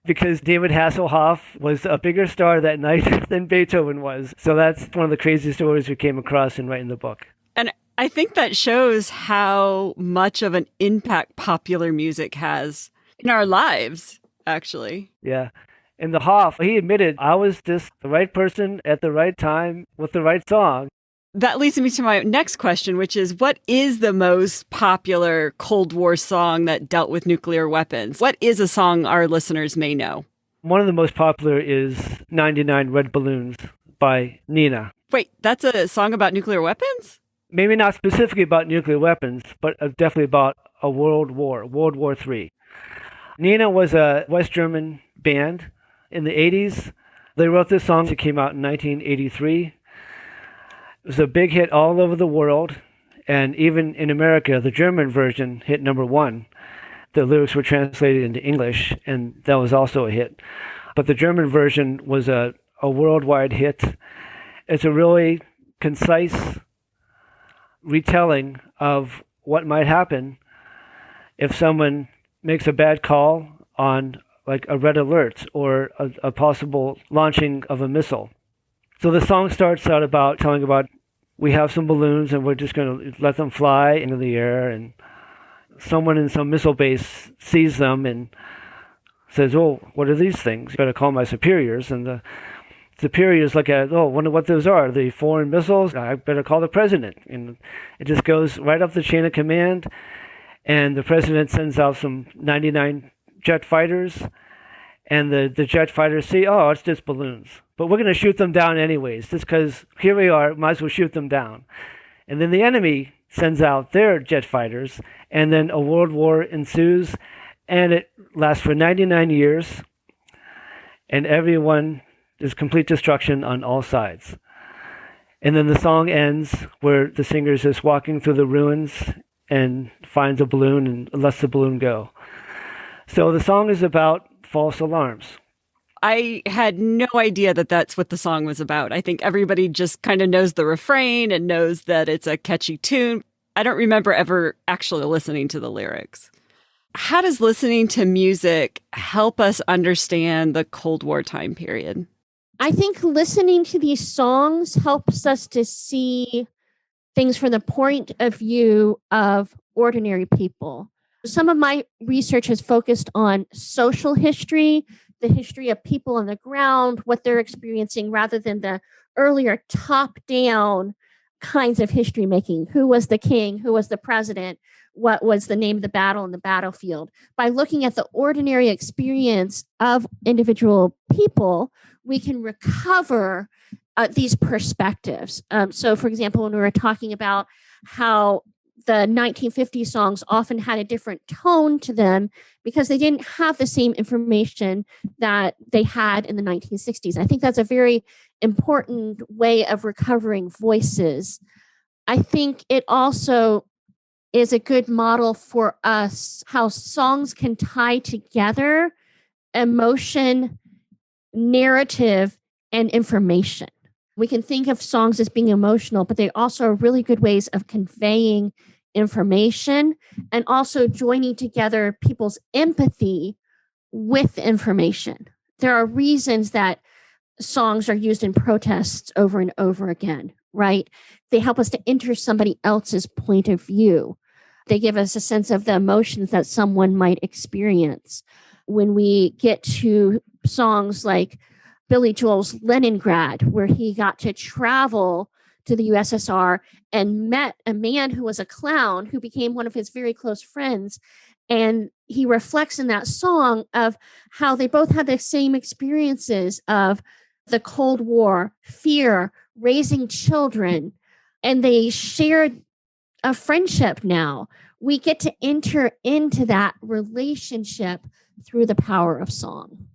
because David Hasselhoff was a bigger star that night than Beethoven was. So that's one of the craziest stories we came across in writing the book. And I think that shows how much of an impact popular music has in our lives, actually. Yeah. And the Hoff, he admitted, I was just the right person at the right time with the right song. That leads me to my next question, which is, what is the most popular Cold War song that dealt with nuclear weapons? What is a song our listeners may know? One of the most popular is 99 Red Balloons by Nina. Wait, that's a song about nuclear weapons? Maybe not specifically about nuclear weapons, but definitely about a world war, World War III. Nina was a West German band in the 80s. They wrote this song. It came out in 1983. It was a big hit all over the world, and even in America, the German version hit number one. The lyrics were translated into English, and that was also a hit. But the German version was a worldwide hit. It's a really concise retelling of what might happen if someone makes a bad call on like a red alert or a possible launching of a missile. So the song starts out about telling about we have some balloons and we're just going to let them fly into the air, and someone in some missile base sees them and says, "Oh, what are these things? Better call my superiors." And the superiors look at it, "Oh, wonder what those are. The foreign missiles? I better call the president." And it just goes right up the chain of command. And the president sends out some 99 jet fighters. And the jet fighters see, "Oh, it's just balloons. But we're going to shoot them down anyways, just because here we are, might as well shoot them down." And then the enemy sends out their jet fighters, and then a world war ensues, and it lasts for 99 years, and everyone is complete destruction on all sides. And then the song ends where the singer is just walking through the ruins and finds a balloon and lets the balloon go. So the song is about false alarms. I had no idea that that's what the song was about. I think everybody just kind of knows the refrain and knows that it's a catchy tune. I don't remember ever actually listening to the lyrics. How does listening to music help us understand the Cold War time period? I think listening to these songs helps us to see things from the point of view of ordinary people. Some of my research has focused on social history, the history of people on the ground, what they're experiencing, rather than the earlier top-down kinds of history making. Who was the king? Who was the president? What was the name of the battle in the battlefield? By looking at the ordinary experience of individual people, we can recover these perspectives. So, for example, when we were talking about how the 1950s songs often had a different tone to them because they didn't have the same information that they had in the 1960s. I think that's a very important way of recovering voices. I think it also is a good model for us how songs can tie together emotion, narrative, and information. We can think of songs as being emotional, but they also are really good ways of conveying information and also joining together people's empathy with information. There are reasons that songs are used in protests over and over again, right? They help us to enter somebody else's point of view. They give us a sense of the emotions that someone might experience. When we get to songs like Billy Joel's Leningrad, where he got to travel to the USSR and met a man who was a clown who became one of his very close friends. And he reflects in that song of how they both had the same experiences of the Cold War, fear, raising children, and they shared a friendship now. We get to enter into that relationship through the power of song.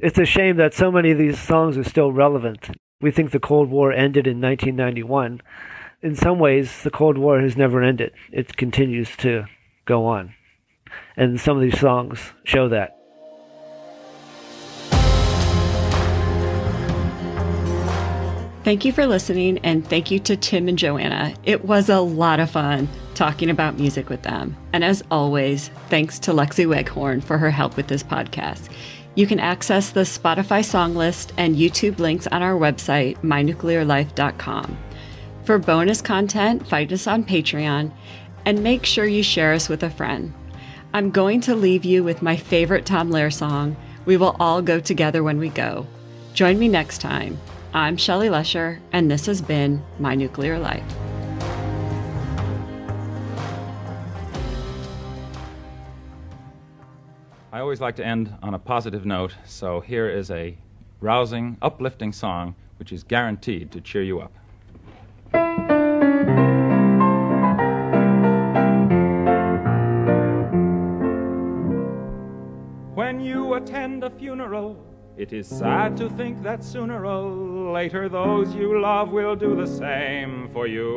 It's a shame that so many of these songs are still relevant. We think the Cold War ended in 1991. In some ways, the Cold War has never ended. It continues to go on. And some of these songs show that. Thank you for listening, and thank you to Tim and Joanna. It was a lot of fun talking about music with them. And as always, thanks to Lexi Weghorn for her help with this podcast. You can access the Spotify song list and YouTube links on our website, mynuclearlife.com. For bonus content, find us on Patreon, and make sure you share us with a friend. I'm going to leave you with my favorite Tom Lehrer song, We Will All Go Together When We Go. Join me next time. I'm Shelly Lesher, and this has been My Nuclear Life. I always like to end on a positive note, so here is a rousing, uplifting song which is guaranteed to cheer you up. When you attend a funeral, it is sad to think that sooner or later those you love will do the same for you.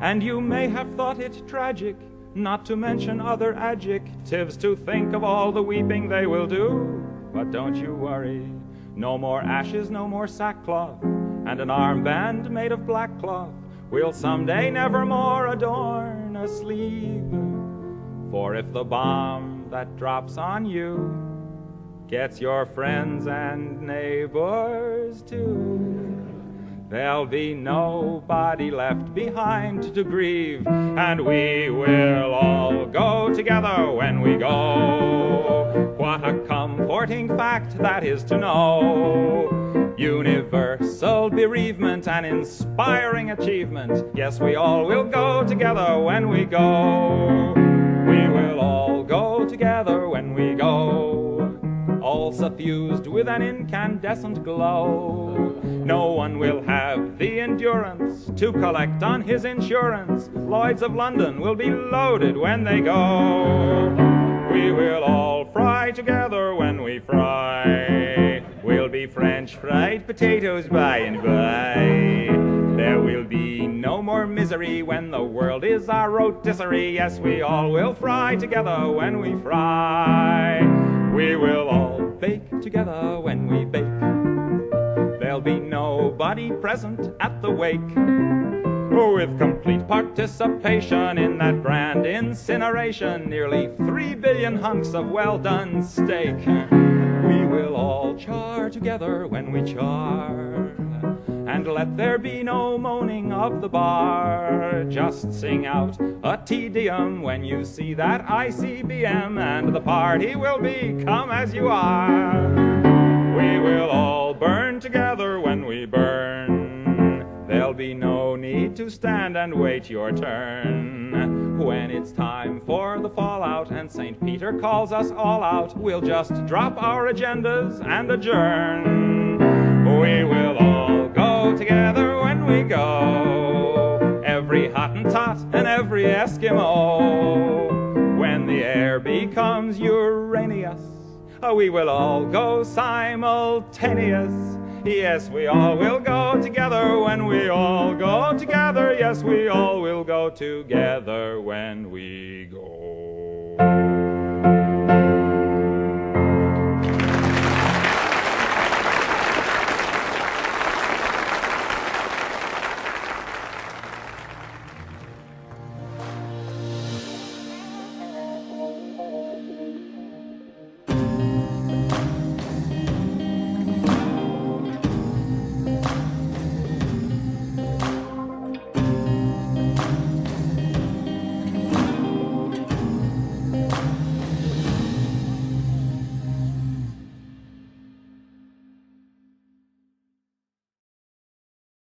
And you may have thought it tragic, not to mention other adjectives, to think of all the weeping they will do. But don't you worry, no more ashes, no more sackcloth, and an armband made of black cloth we'll someday nevermore adorn a sleeve. For if the bomb that drops on you gets your friends and neighbors too, there'll be nobody left behind to grieve, and we will all go together when we go. What a comforting fact that is to know. Universal bereavement, an inspiring achievement. Yes, we all will go together when we go. We will all go together when we go, all suffused with an incandescent glow. No one will have the endurance to collect on his insurance. Lloyds of London will be loaded when they go. We will all fry together when we fry. We'll be French fried potatoes by and by. There will be no more misery when the world is our rotisserie. Yes, we all will fry together when we fry. We will all bake together when we bake. There'll be nobody present at the wake. With complete participation in that grand incineration, nearly 3 billion hunks of well-done steak. We will all char together when we char, and let there be no moaning of the bar. Just sing out a Te Deum when you see that ICBM, and the party will be come as you are. We will all burn together when we burn. There'll be no need to stand and wait your turn. When it's time for the fallout and St. Peter calls us all out, we'll just drop our agendas and adjourn. We will all go together when we go, every Hottentot and every Eskimo. When the air becomes Uranus, we will all go simultaneous. Yes, we all will go together when we all go together. Yes, we all will go together when we go.